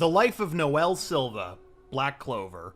The Life of Noelle Silva, Black Clover.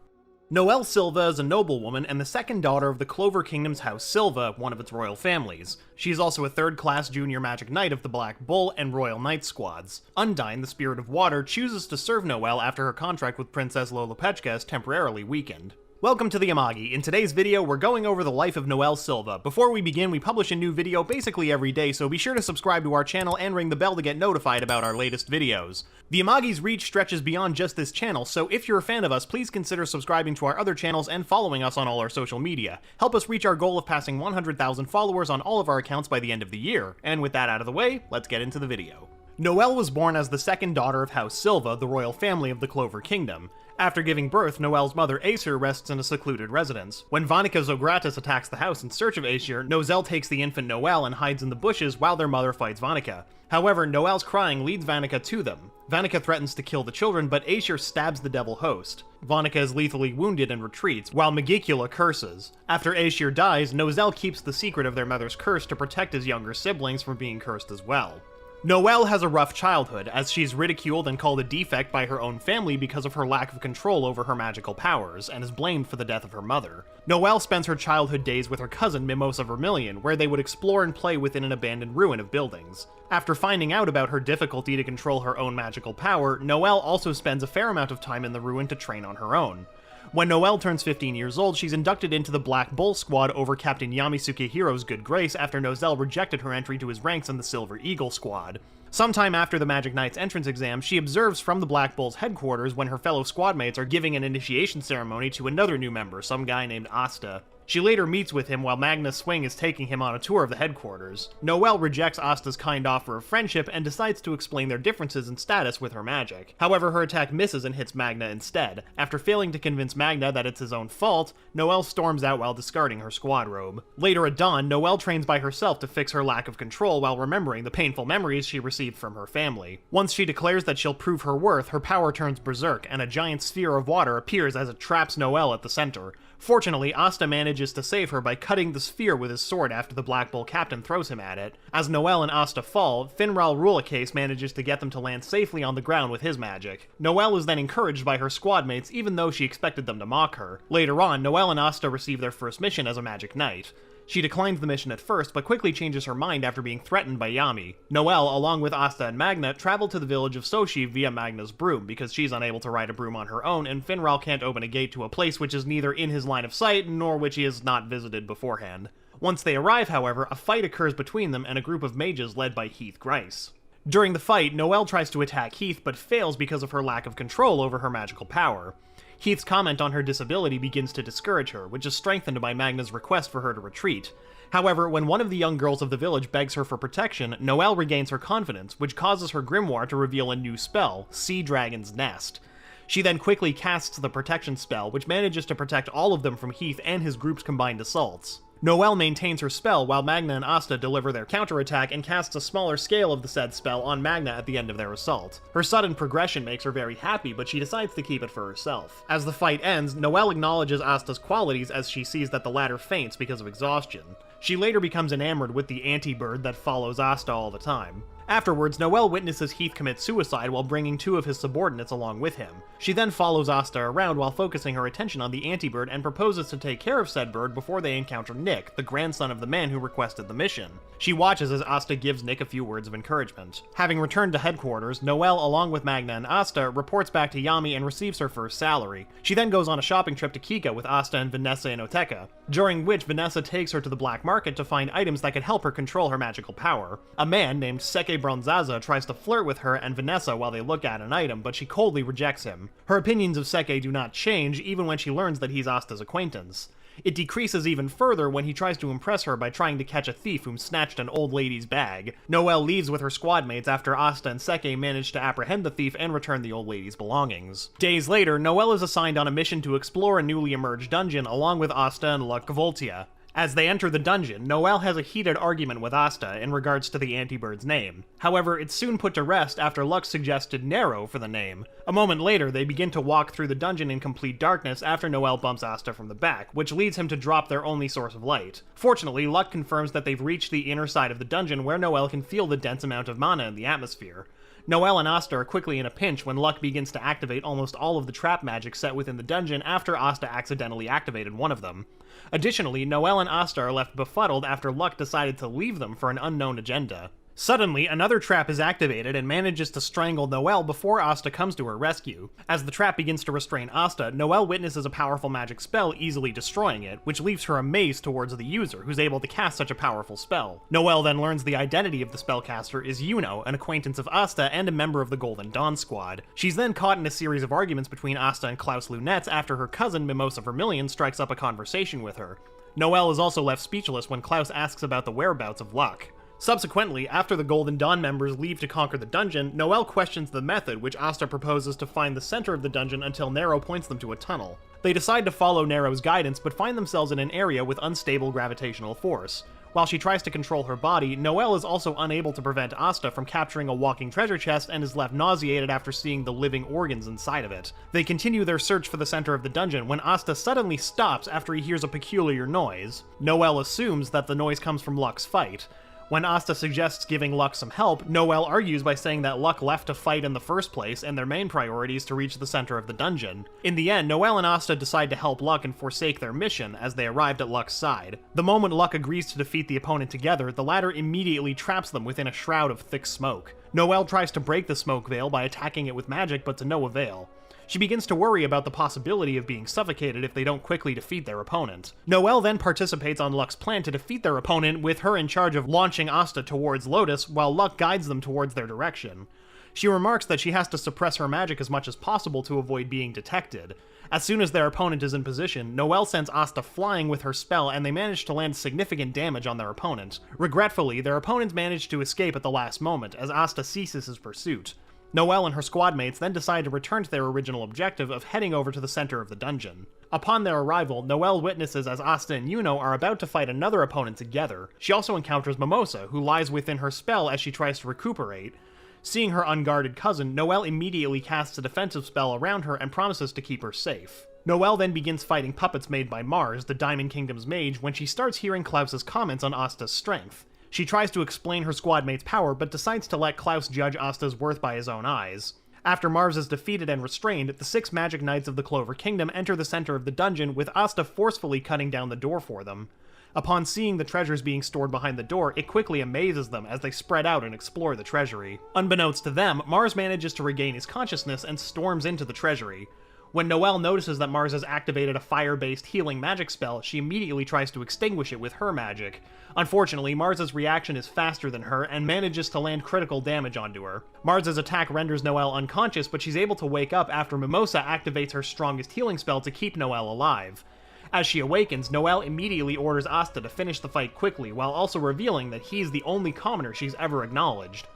Noelle Silva is a noblewoman and the second daughter of the Clover Kingdom's House Silva, one of its royal families. She is also a third-class junior magic knight of the Black Bull and Royal Knight squads. Undine, the Spirit of Water, chooses to serve Noelle after her contract with Princess Lolopechka is temporarily weakened. Welcome to the Amagi. In today's video, we're going over the life of Noelle Silva. Before we begin, we publish a new video basically every day, so be sure to subscribe to our channel and ring the bell to get notified about our latest videos. The Amagi's reach stretches beyond just this channel, so if you're a fan of us, please consider subscribing to our other channels and following us on all our social media. Help us reach our goal of passing 100,000 followers on all of our accounts by the end of the year. And with that out of the way, let's get into the video. Noelle was born as the second daughter of House Silva, the royal family of the Clover Kingdom. After giving birth, Noelle's mother Aesir rests in a secluded residence. When Vanica Zogratis attacks the house in search of Aesir, Noelle takes the infant Noelle and hides in the bushes while their mother fights Vanica. However, Noelle's crying leads Vanica to them. Vanica threatens to kill the children, but Aesir stabs the devil host. Vanica is lethally wounded and retreats, while Megicula curses. After Aesir dies, Noelle keeps the secret of their mother's curse to protect his younger siblings from being cursed as well. Noelle has a rough childhood, as she's ridiculed and called a defect by her own family because of her lack of control over her magical powers, and is blamed for the death of her mother. Noelle spends her childhood days with her cousin Mimosa Vermilion, where they would explore and play within an abandoned ruin of buildings. After finding out about her difficulty to control her own magical power, Noelle also spends a fair amount of time in the ruin to train on her own. When Noelle turns 15 years old, she's inducted into the Black Bull squad over Captain Yamisuke Hiro's good grace after Noelle rejected her entry to his ranks in the Silver Eagle squad. Sometime after the Magic Knight's entrance exam, she observes from the Black Bull's headquarters when her fellow squadmates are giving an initiation ceremony to another new member, some guy named Asta. She later meets with him while Magnus Swing is taking him on a tour of the headquarters. Noelle rejects Asta's kind offer of friendship and decides to explain their differences in status with her magic. However, her attack misses and hits Magna instead. After failing to convince Magna that it's his own fault, Noelle storms out while discarding her squad robe. Later at dawn, Noelle trains by herself to fix her lack of control while remembering the painful memories she received from her family. Once she declares that she'll prove her worth, her power turns berserk, and a giant sphere of water appears as it traps Noelle at the center. Fortunately, Asta manages to save her by cutting the sphere with his sword after the Black Bull captain throws him at it. As Noelle and Asta fall, Finral Rulacase manages to get them to land safely on the ground with his magic. Noelle is then encouraged by her squadmates even though she expected them to mock her. Later on, Noelle and Asta receive their first mission as a magic knight. She declines the mission at first, but quickly changes her mind after being threatened by Yami. Noelle, along with Asta and Magna, travel to the village of Soshi via Magna's broom, because she's unable to ride a broom on her own, and Finral can't open a gate to a place which is neither in his line of sight, nor which he has not visited beforehand. Once they arrive, however, a fight occurs between them and a group of mages led by Heath Grice. During the fight, Noelle tries to attack Heath, but fails because of her lack of control over her magical power. Heath's comment on her disability begins to discourage her, which is strengthened by Magna's request for her to retreat. However, when one of the young girls of the village begs her for protection, Noelle regains her confidence, which causes her grimoire to reveal a new spell, Sea Dragon's Nest. She then quickly casts the protection spell, which manages to protect all of them from Heath and his group's combined assaults. Noelle maintains her spell while Magna and Asta deliver their counterattack and casts a smaller scale of the said spell on Magna at the end of their assault. Her sudden progression makes her very happy, but she decides to keep it for herself. As the fight ends, Noelle acknowledges Asta's qualities as she sees that the latter faints because of exhaustion. She later becomes enamored with the anti-bird that follows Asta all the time. Afterwards, Noelle witnesses Heath commit suicide while bringing two of his subordinates along with him. She then follows Asta around while focusing her attention on the anti-bird and proposes to take care of said bird before they encounter Nick, the grandson of the man who requested the mission. She watches as Asta gives Nick a few words of encouragement. Having returned to headquarters, Noelle, along with Magna and Asta, reports back to Yami and receives her first salary. She then goes on a shopping trip to Kika with Asta and Vanessa in Oteka, during which Vanessa takes her to the black market to find items that could help her control her magical power. A man named Seke Bronzaza tries to flirt with her and Vanessa while they look at an item, but she coldly rejects him. Her opinions of Seke do not change, even when she learns that he's Asta's acquaintance. It decreases even further when he tries to impress her by trying to catch a thief whom snatched an old lady's bag. Noelle leaves with her squadmates after Asta and Seke manage to apprehend the thief and return the old lady's belongings. Days later, Noelle is assigned on a mission to explore a newly emerged dungeon along with Asta and Luck Voltia. As they enter the dungeon, Noelle has a heated argument with Asta in regards to the anti-bird's name. However, it's soon put to rest after Luck suggested Nero for the name. A moment later, they begin to walk through the dungeon in complete darkness after Noelle bumps Asta from the back, which leads him to drop their only source of light. Fortunately, Luck confirms that they've reached the inner side of the dungeon where Noelle can feel the dense amount of mana in the atmosphere. Noelle and Asta are quickly in a pinch when Luck begins to activate almost all of the trap magic set within the dungeon after Asta accidentally activated one of them. Additionally, Noelle and Asta are left befuddled after Luck decided to leave them for an unknown agenda. Suddenly, another trap is activated and manages to strangle Noelle before Asta comes to her rescue. As the trap begins to restrain Asta, Noelle witnesses a powerful magic spell easily destroying it, which leaves her amazed towards the user, who's able to cast such a powerful spell. Noelle then learns the identity of the spellcaster is Yuno, an acquaintance of Asta and a member of the Golden Dawn Squad. She's then caught in a series of arguments between Asta and Klaus Lunetz after her cousin Mimosa Vermilion strikes up a conversation with her. Noelle is also left speechless when Klaus asks about the whereabouts of Luck. Subsequently, after the Golden Dawn members leave to conquer the dungeon, Noelle questions the method, which Asta proposes to find the center of the dungeon until Nero points them to a tunnel. They decide to follow Nero's guidance, but find themselves in an area with unstable gravitational force. While she tries to control her body, Noelle is also unable to prevent Asta from capturing a walking treasure chest and is left nauseated after seeing the living organs inside of it. They continue their search for the center of the dungeon when Asta suddenly stops after he hears a peculiar noise. Noelle assumes that the noise comes from Luck's fight. When Asta suggests giving Luck some help, Noelle argues by saying that Luck left to fight in the first place and their main priority is to reach the center of the dungeon. In the end, Noelle and Asta decide to help Luck and forsake their mission as they arrived at Luck's side. The moment Luck agrees to defeat the opponent together, the latter immediately traps them within a shroud of thick smoke. Noelle tries to break the smoke veil by attacking it with magic, but to no avail. She begins to worry about the possibility of being suffocated if they don't quickly defeat their opponent. Noelle then participates on Luck's plan to defeat their opponent, with her in charge of launching Asta towards Lotus, while Luck guides them towards their direction. She remarks that she has to suppress her magic as much as possible to avoid being detected. As soon as their opponent is in position, Noelle sends Asta flying with her spell and they manage to land significant damage on their opponent. Regretfully, their opponent managed to escape at the last moment, as Asta ceases his pursuit. Noelle and her squad mates then decide to return to their original objective of heading over to the center of the dungeon. Upon their arrival, Noelle witnesses as Asta and Yuno are about to fight another opponent together. She also encounters Mimosa, who lies within her spell as she tries to recuperate. Seeing her unguarded cousin, Noelle immediately casts a defensive spell around her and promises to keep her safe. Noelle then begins fighting puppets made by Mars, the Diamond Kingdom's mage, when she starts hearing Klaus's comments on Asta's strength. She tries to explain her squad mate's power, but decides to let Klaus judge Asta's worth by his own eyes. After Mars is defeated and restrained, the 6 magic knights of the Clover Kingdom enter the center of the dungeon, with Asta forcefully cutting down the door for them. Upon seeing the treasures being stored behind the door, it quickly amazes them as they spread out and explore the treasury. Unbeknownst to them, Mars manages to regain his consciousness and storms into the treasury. When Noelle notices that Mars has activated a fire-based healing magic spell, she immediately tries to extinguish it with her magic. Unfortunately, Mars's reaction is faster than her and manages to land critical damage onto her. Mars's attack renders Noelle unconscious, but she's able to wake up after Mimosa activates her strongest healing spell to keep Noelle alive. As she awakens, Noelle immediately orders Asta to finish the fight quickly, while also revealing that he's the only commoner she's ever acknowledged.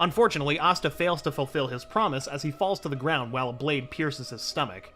Unfortunately, Asta fails to fulfill his promise as he falls to the ground while a blade pierces his stomach.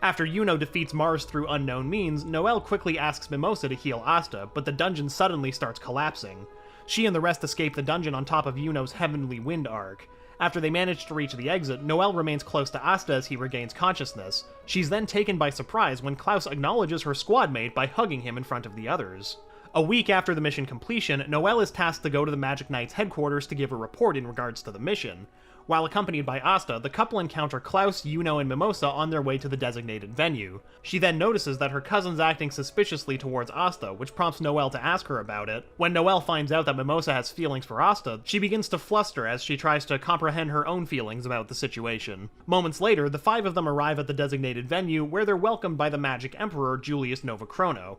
After Yuno defeats Mars through unknown means, Noelle quickly asks Mimosa to heal Asta, but the dungeon suddenly starts collapsing. She and the rest escape the dungeon on top of Yuno's Heavenly Wind arc. After they manage to reach the exit, Noelle remains close to Asta as he regains consciousness. She's then taken by surprise when Klaus acknowledges her squad mate by hugging him in front of the others. A week after the mission completion, Noelle is tasked to go to the Magic Knight's headquarters to give a report in regards to the mission. While accompanied by Asta, the couple encounter Klaus, Yuno, and Mimosa on their way to the designated venue. She then notices that her cousin's acting suspiciously towards Asta, which prompts Noelle to ask her about it. When Noelle finds out that Mimosa has feelings for Asta, she begins to fluster as she tries to comprehend her own feelings about the situation. Moments later, the 5 of them arrive at the designated venue, where they're welcomed by the Magic Emperor, Julius Novachrono.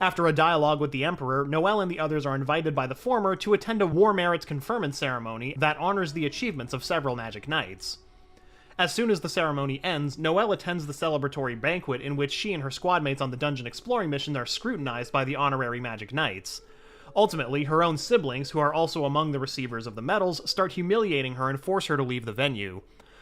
After a dialogue with the Emperor, Noelle and the others are invited by the former to attend a War Merits Conferment ceremony that honors the achievements of several Magic Knights. As soon as the ceremony ends, Noelle attends the celebratory banquet in which she and her squad mates on the dungeon exploring mission are scrutinized by the honorary Magic Knights. Ultimately, her own siblings, who are also among the receivers of the medals, start humiliating her and force her to leave the venue.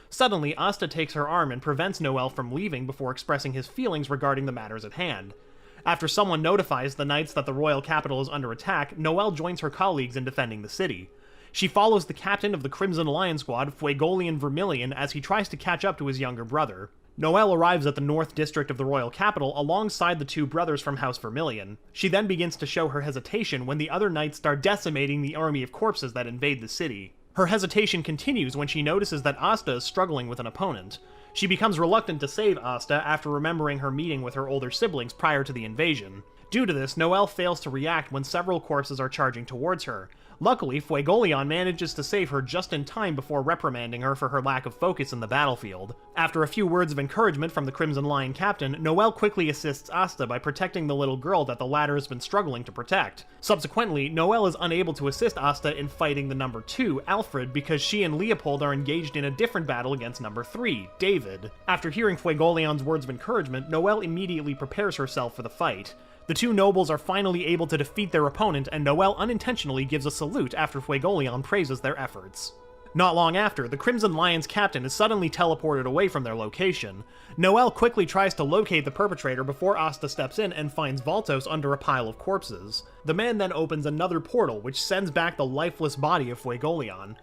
Suddenly, Asta takes her arm and prevents Noelle from leaving before expressing his feelings regarding the matters at hand. After someone notifies the knights that the royal capital is under attack, Noelle joins her colleagues in defending the city. She follows the captain of the Crimson Lion Squad, Fuegolian Vermilion, as he tries to catch up to his younger brother. Noelle arrives at the North District of the royal capital alongside the 2 brothers from House Vermilion. She then begins to show her hesitation when the other knights start decimating the army of corpses that invade the city. Her hesitation continues when she notices that Asta is struggling with an opponent. She becomes reluctant to save Asta after remembering her meeting with her older siblings prior to the invasion. Due to this, Noelle fails to react when several corpses are charging towards her. Luckily, Fuegoleon manages to save her just in time before reprimanding her for her lack of focus in the battlefield. After a few words of encouragement from the Crimson Lion captain, Noelle quickly assists Asta by protecting the little girl that the latter has been struggling to protect. Subsequently, Noelle is unable to assist Asta in fighting the number 2, Alfred, because she and Leopold are engaged in a different battle against number 3, David. After hearing Fuegoleon's words of encouragement, Noelle immediately prepares herself for the fight. The two nobles are finally able to defeat their opponent, and Noelle unintentionally gives a salute after Fuegoleon praises their efforts. Not long after, the Crimson Lion's captain is suddenly teleported away from their location. Noelle quickly tries to locate the perpetrator before Asta steps in and finds Valtos under a pile of corpses. The man then opens another portal, which sends back the lifeless body of Fuegoleon.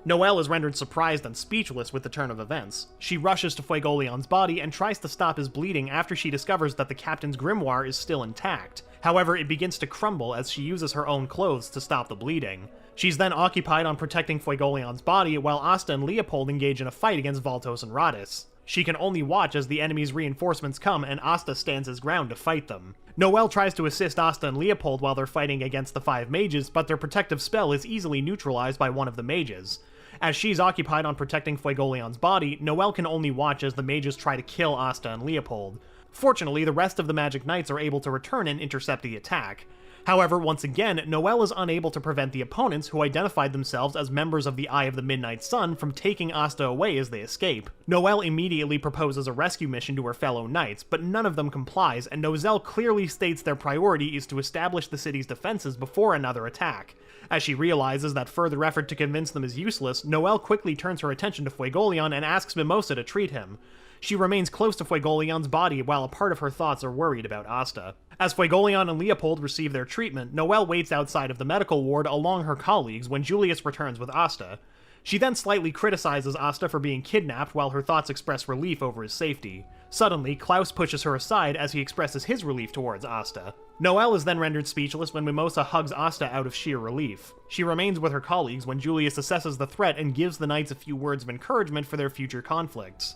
Noelle is rendered surprised and speechless with the turn of events. She rushes to Fuegoleon's body and tries to stop his bleeding after she discovers that the captain's grimoire is still intact. However, it begins to crumble as she uses her own clothes to stop the bleeding. She's then occupied on protecting Fuegoleon's body while Asta and Leopold engage in a fight against Valtos and Radis. She can only watch as the enemy's reinforcements come and Asta stands his ground to fight them. Noelle tries to assist Asta and Leopold while they're fighting against the 5 mages, but their protective spell is easily neutralized by one of the mages. As she's occupied on protecting Fuegoleon's body, Noelle can only watch as the mages try to kill Asta and Leopold. Fortunately, the rest of the Magic Knights are able to return and intercept the attack. However, once again, Noelle is unable to prevent the opponents, who identified themselves as members of the Eye of the Midnight Sun, from taking Asta away as they escape. Noelle immediately proposes a rescue mission to her fellow knights, but none of them complies, and Noelle clearly states their priority is to establish the city's defenses before another attack. As she realizes that further effort to convince them is useless, Noelle quickly turns her attention to Fuegoleon and asks Mimosa to treat him. She remains close to Fuegoleon's body while a part of her thoughts are worried about Asta. As Fuegoleon and Leopold receive their treatment, Noelle waits outside of the medical ward along her colleagues when Julius returns with Asta. She then slightly criticizes Asta for being kidnapped while her thoughts express relief over his safety. Suddenly, Klaus pushes her aside as he expresses his relief towards Asta. Noelle is then rendered speechless when Mimosa hugs Asta out of sheer relief. She remains with her colleagues when Julius assesses the threat and gives the knights a few words of encouragement for their future conflicts.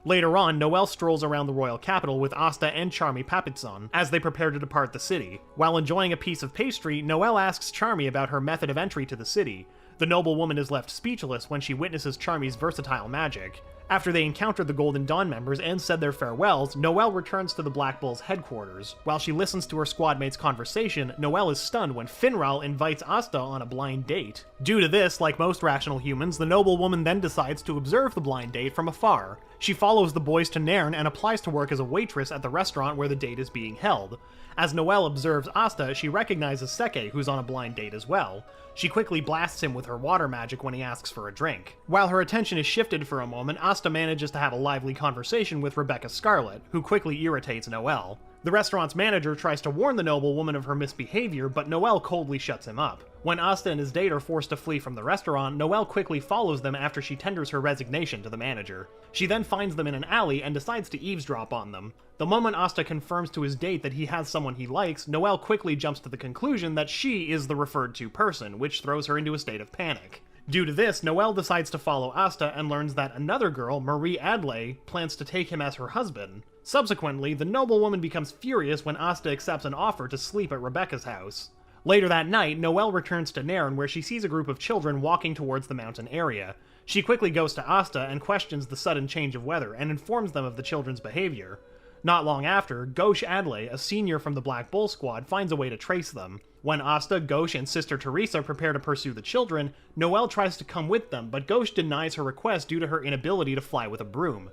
Later on, Noelle strolls around the royal capital with Asta and Charmy Papitson as they prepare to depart the city. While enjoying a piece of pastry, Noelle asks Charmy about her method of entry to the city. The noblewoman is left speechless when she witnesses Charmy's versatile magic. After they encounter the Golden Dawn members and said their farewells, Noelle returns to the Black Bull's headquarters. While she listens to her squadmates' conversation, Noelle is stunned when Finral invites Asta on a blind date. Due to this, like most rational humans, the noblewoman then decides to observe the blind date from afar. She follows the boys to Nairn and applies to work as a waitress at the restaurant where the date is being held. As Noelle observes Asta, she recognizes Seke, who's on a blind date as well. She quickly blasts him with her water magic when he asks for a drink. While her attention is shifted for a moment, Asta manages to have a lively conversation with Rebecca Scarlet, who quickly irritates Noelle. The restaurant's manager tries to warn the noblewoman of her misbehavior, but Noelle coldly shuts him up. When Asta and his date are forced to flee from the restaurant, Noelle quickly follows them after she tenders her resignation to the manager. She then finds them in an alley and decides to eavesdrop on them. The moment Asta confirms to his date that he has someone he likes, Noelle quickly jumps to the conclusion that she is the referred to person, which throws her into a state of panic. Due to this, Noelle decides to follow Asta and learns that another girl, Marie Adley, plans to take him as her husband. Subsequently, the noblewoman becomes furious when Asta accepts an offer to sleep at Rebecca's house. Later that night, Noelle returns to Nairn where she sees a group of children walking towards the mountain area. She quickly goes to Asta and questions the sudden change of weather and informs them of the children's behavior. Not long after, Gauche Adley, a senior from the Black Bull squad, finds a way to trace them. When Asta, Gauche, and Sister Teresa prepare to pursue the children, Noelle tries to come with them, but Gauche denies her request due to her inability to fly with a broom.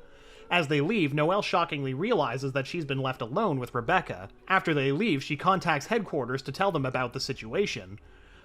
As they leave, Noelle shockingly realizes that she's been left alone with Rebecca. After they leave, she contacts headquarters to tell them about the situation.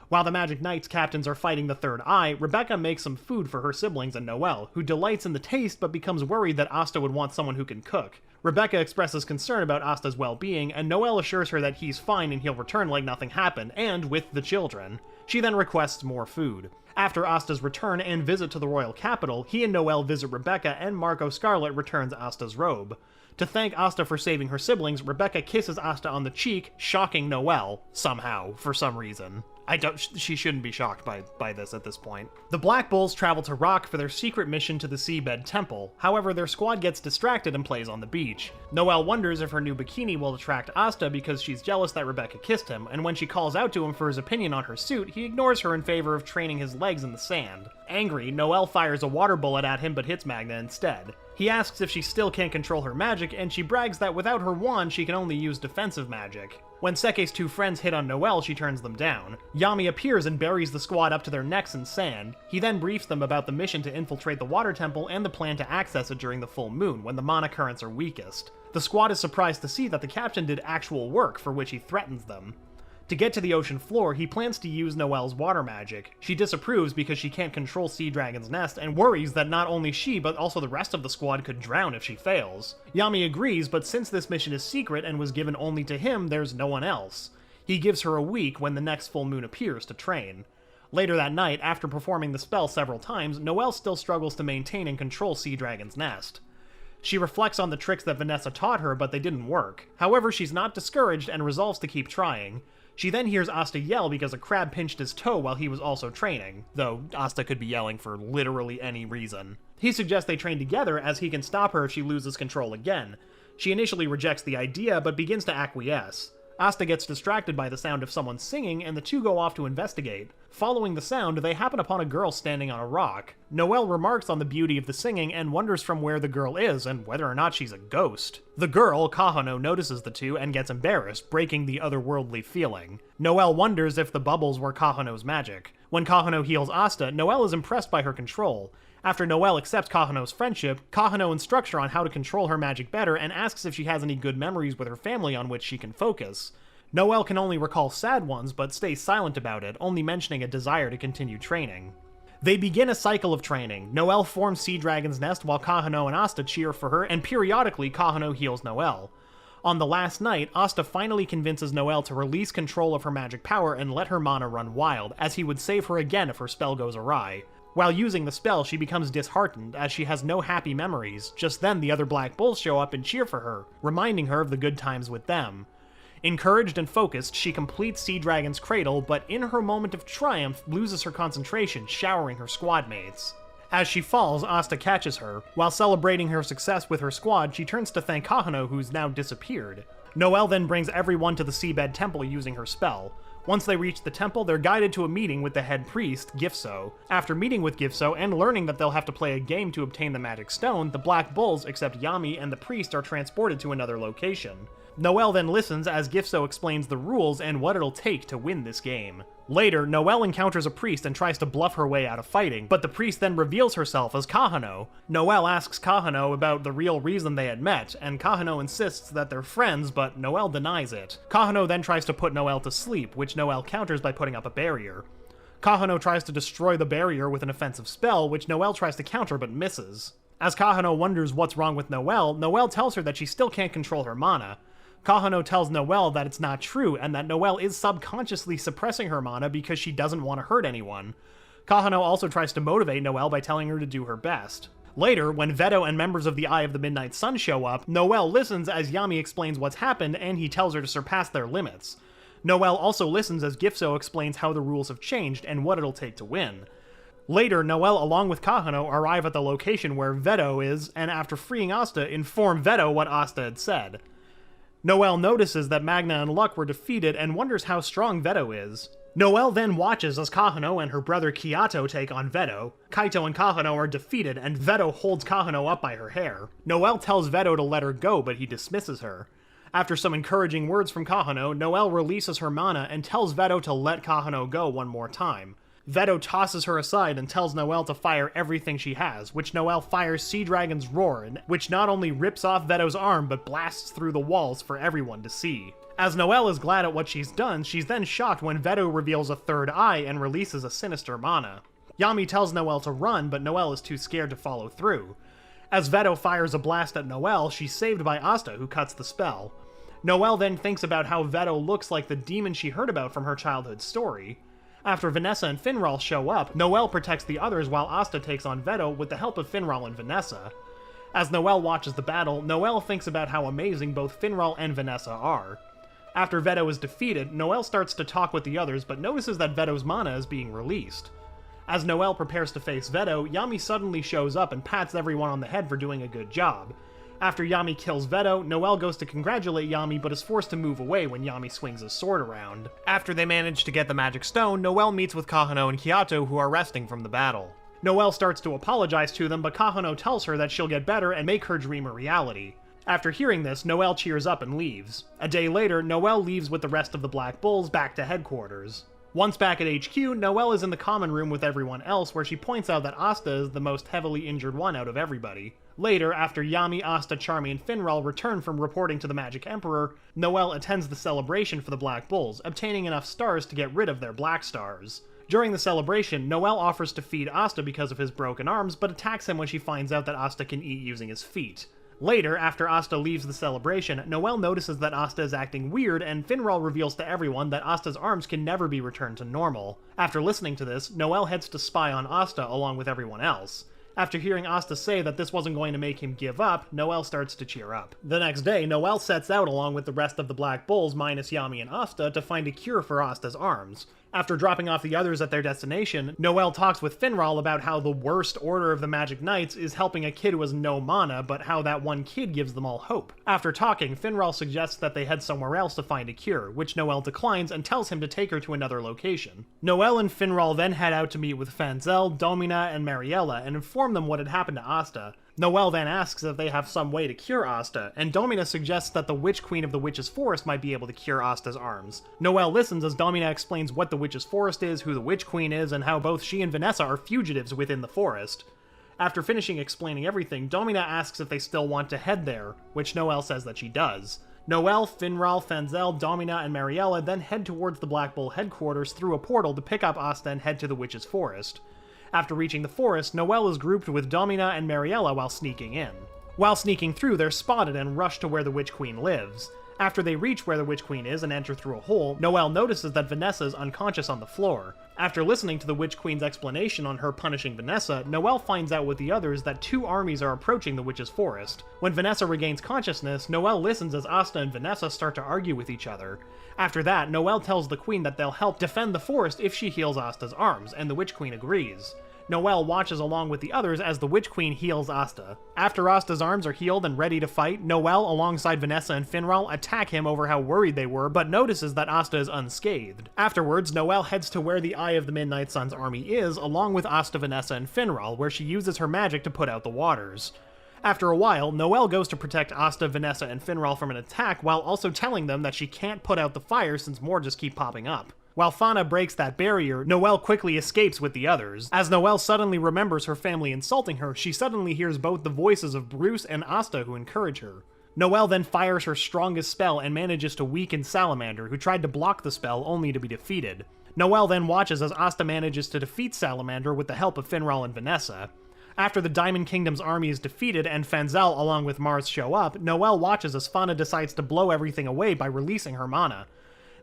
While the Magic Knights captains are fighting the Third Eye, Rebecca makes some food for her siblings and Noelle, who delights in the taste but becomes worried that Asta would want someone who can cook. Rebecca expresses concern about Asta's well-being, and Noelle assures her that he's fine and he'll return like nothing happened, and with the children. She then requests more food. After Asta's return and visit to the royal capital, he and Noelle visit Rebecca and Marco Scarlet returns Asta's robe. To thank Asta for saving her siblings, Rebecca kisses Asta on the cheek, shocking Noelle, somehow, for some reason. She shouldn't be shocked by this at this point. The Black Bulls travel to Rock for their secret mission to the Seabed Temple. However, their squad gets distracted and plays on the beach. Noelle wonders if her new bikini will attract Asta because she's jealous that Rebecca kissed him, and when she calls out to him for his opinion on her suit, he ignores her in favor of training his legs in the sand. Angry, Noelle fires a water bullet at him but hits Magna instead. He asks if she still can't control her magic, and she brags that without her wand she can only use defensive magic. When Seke's two friends hit on Noelle, she turns them down. Yami appears and buries the squad up to their necks in sand. He then briefs them about the mission to infiltrate the water temple and the plan to access it during the full moon, when the mana currents are weakest. The squad is surprised to see that the captain did actual work, for which he threatens them. To get to the ocean floor, he plans to use Noelle's water magic. She disapproves because she can't control Sea Dragon's nest and worries that not only she, but also the rest of the squad could drown if she fails. Yami agrees, but since this mission is secret and was given only to him, there's no one else. He gives her a week when the next full moon appears to train. Later that night, after performing the spell several times, Noelle still struggles to maintain and control Sea Dragon's nest. She reflects on the tricks that Vanessa taught her, but they didn't work. However, she's not discouraged and resolves to keep trying. She then hears Asta yell because a crab pinched his toe while he was also training, though Asta could be yelling for literally any reason. He suggests they train together as he can stop her if she loses control again. She initially rejects the idea, but begins to acquiesce. Asta gets distracted by the sound of someone singing, and the two go off to investigate. Following the sound, they happen upon a girl standing on a rock. Noelle remarks on the beauty of the singing and wonders from where the girl is and whether or not she's a ghost. The girl, Kahano, notices the two and gets embarrassed, breaking the otherworldly feeling. Noelle wonders if the bubbles were Kahano's magic. When Kahano heals Asta, Noelle is impressed by her control. After Noelle accepts Kahano's friendship, Kahano instructs her on how to control her magic better and asks if she has any good memories with her family on which she can focus. Noelle can only recall sad ones, but stays silent about it, only mentioning a desire to continue training. They begin a cycle of training. Noelle forms Sea Dragon's nest while Kahano and Asta cheer for her, and periodically Kahano heals Noelle. On the last night, Asta finally convinces Noelle to release control of her magic power and let her mana run wild, as he would save her again if her spell goes awry. While using the spell, she becomes disheartened, as she has no happy memories. Just then, the other Black Bulls show up and cheer for her, reminding her of the good times with them. Encouraged and focused, she completes Sea Dragon's cradle, but in her moment of triumph, loses her concentration, showering her squad mates. As she falls, Asta catches her. While celebrating her success with her squad, she turns to thank Kahano, who's now disappeared. Noelle then brings everyone to the Seabed Temple using her spell. Once they reach the temple, they're guided to a meeting with the head priest, Gifso. After meeting with Gifso and learning that they'll have to play a game to obtain the magic stone, the Black Bulls, except Yami and the priest, are transported to another location. Noelle then listens as Gifso explains the rules and what it'll take to win this game. Later, Noelle encounters a priest and tries to bluff her way out of fighting, but the priest then reveals herself as Kahano. Noelle asks Kahano about the real reason they had met, and Kahano insists that they're friends, but Noelle denies it. Kahano then tries to put Noelle to sleep, which Noelle counters by putting up a barrier. Kahano tries to destroy the barrier with an offensive spell, which Noelle tries to counter but misses. As Kahano wonders what's wrong with Noelle, Noelle tells her that she still can't control her mana. Kahano tells Noelle that it's not true, and that Noelle is subconsciously suppressing her mana because she doesn't want to hurt anyone. Kahano also tries to motivate Noelle by telling her to do her best. Later, when Veto and members of the Eye of the Midnight Sun show up, Noelle listens as Yami explains what's happened, and he tells her to surpass their limits. Noelle also listens as Gifso explains how the rules have changed and what it'll take to win. Later, Noelle along with Kahano arrive at the location where Veto is, and after freeing Asta, inform Veto what Asta had said. Noelle notices that Magna and Luck were defeated and wonders how strong Veto is. Noelle then watches as Kahano and her brother Kiato take on Veto. Kaito and Kahano are defeated, and Veto holds Kahano up by her hair. Noelle tells Veto to let her go, but he dismisses her. After some encouraging words from Kahano, Noelle releases her mana and tells Veto to let Kahano go one more time. Veto tosses her aside and tells Noelle to fire everything she has, which Noelle fires Sea Dragon's Roar, which not only rips off Veto's arm, but blasts through the walls for everyone to see. As Noelle is glad at what she's done, she's then shocked when Veto reveals a third eye and releases a sinister mana. Yami tells Noelle to run, but Noelle is too scared to follow through. As Veto fires a blast at Noelle, she's saved by Asta, who cuts the spell. Noelle then thinks about how Veto looks like the demon she heard about from her childhood story. After Vanessa and Finral show up, Noelle protects the others while Asta takes on Veto with the help of Finral and Vanessa. As Noelle watches the battle, Noelle thinks about how amazing both Finral and Vanessa are. After Veto is defeated, Noelle starts to talk with the others but notices that Veto's mana is being released. As Noelle prepares to face Veto, Yami suddenly shows up and pats everyone on the head for doing a good job. After Yami kills Veto, Noelle goes to congratulate Yami but is forced to move away when Yami swings his sword around. After they manage to get the magic stone, Noelle meets with Kahano and Kyoto, who are resting from the battle. Noelle starts to apologize to them, but Kahano tells her that she'll get better and make her dream a reality. After hearing this, Noelle cheers up and leaves. A day later, Noelle leaves with the rest of the Black Bulls back to headquarters. Once back at HQ, Noelle is in the common room with everyone else, where she points out that Asta is the most heavily injured one out of everybody. Later, after Yami, Asta, Charmy, and Finral return from reporting to the Magic Emperor, Noelle attends the celebration for the Black Bulls, obtaining enough stars to get rid of their black stars. During the celebration, Noelle offers to feed Asta because of his broken arms, but attacks him when she finds out that Asta can eat using his feet. Later, after Asta leaves the celebration, Noelle notices that Asta is acting weird, and Finral reveals to everyone that Asta's arms can never be returned to normal. After listening to this, Noelle heads to spy on Asta along with everyone else. After hearing Asta say that this wasn't going to make him give up, Noelle starts to cheer up. The next day, Noelle sets out along with the rest of the Black Bulls minus Yami and Asta to find a cure for Asta's arms. After dropping off the others at their destination, Noelle talks with Finral about how the worst order of the Magic Knights is helping a kid who has no mana, but how that one kid gives them all hope. After talking, Finral suggests that they head somewhere else to find a cure, which Noelle declines and tells him to take her to another location. Noelle and Finral then head out to meet with Fanzel, Domina, and Mariella and inform them what had happened to Asta. Noelle then asks if they have some way to cure Asta, and Domina suggests that the Witch Queen of the Witch's Forest might be able to cure Asta's arms. Noelle listens as Domina explains what the Witch's Forest is, who the Witch Queen is, and how both she and Vanessa are fugitives within the forest. After finishing explaining everything, Domina asks if they still want to head there, which Noelle says that she does. Noelle, Finral, Fanzel, Domina, and Mariella then head towards the Black Bull headquarters through a portal to pick up Asta and head to the Witch's Forest. After reaching the forest, Noelle is grouped with Domina and Mariella while sneaking in. While sneaking through, they're spotted and rushed to where the Witch Queen lives. After they reach where the Witch Queen is and enter through a hole, Noelle notices that Vanessa is unconscious on the floor. After listening to the Witch Queen's explanation on her punishing Vanessa, Noelle finds out with the others that two armies are approaching the Witch's Forest. When Vanessa regains consciousness, Noelle listens as Asta and Vanessa start to argue with each other. After that, Noelle tells the Queen that they'll help defend the forest if she heals Asta's arms, and the Witch Queen agrees. Noelle watches along with the others as the Witch Queen heals Asta. After Asta's arms are healed and ready to fight, Noelle, alongside Vanessa and Finral, attack him over how worried they were, but notices that Asta is unscathed. Afterwards, Noelle heads to where the Eye of the Midnight Sun's army is, along with Asta, Vanessa, and Finral, where she uses her magic to put out the waters. After a while, Noelle goes to protect Asta, Vanessa, and Finral from an attack, while also telling them that she can't put out the fire since more just keep popping up. While Fauna breaks that barrier, Noelle quickly escapes with the others. As Noelle suddenly remembers her family insulting her, she suddenly hears both the voices of Bruce and Asta who encourage her. Noelle then fires her strongest spell and manages to weaken Salamander, who tried to block the spell only to be defeated. Noelle then watches as Asta manages to defeat Salamander with the help of Finral and Vanessa. After the Diamond Kingdom's army is defeated and Fanzel along with Mars show up, Noelle watches as Fauna decides to blow everything away by releasing her mana.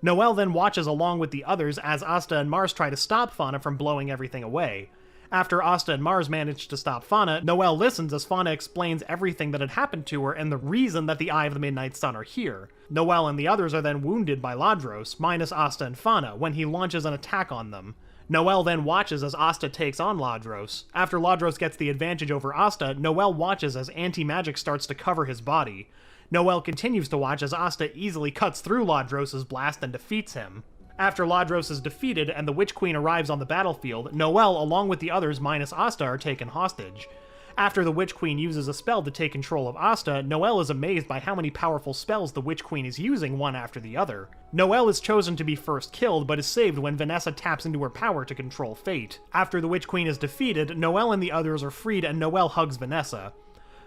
Noelle then watches along with the others as Asta and Mars try to stop Fauna from blowing everything away. After Asta and Mars manage to stop Fauna, Noelle listens as Fauna explains everything that had happened to her and the reason that the Eye of the Midnight Sun are here. Noelle and the others are then wounded by Ladros, minus Asta and Fauna, when he launches an attack on them. Noelle then watches as Asta takes on Ladros. After Ladros gets the advantage over Asta, Noelle watches as anti-magic starts to cover his body. Noelle continues to watch as Asta easily cuts through Ladros' blast and defeats him. After Ladros is defeated and the Witch Queen arrives on the battlefield, Noelle, along with the others minus Asta, are taken hostage. After the Witch Queen uses a spell to take control of Asta, Noelle is amazed by how many powerful spells the Witch Queen is using one after the other. Noelle is chosen to be first killed, but is saved when Vanessa taps into her power to control fate. After the Witch Queen is defeated, Noelle and the others are freed and Noelle hugs Vanessa.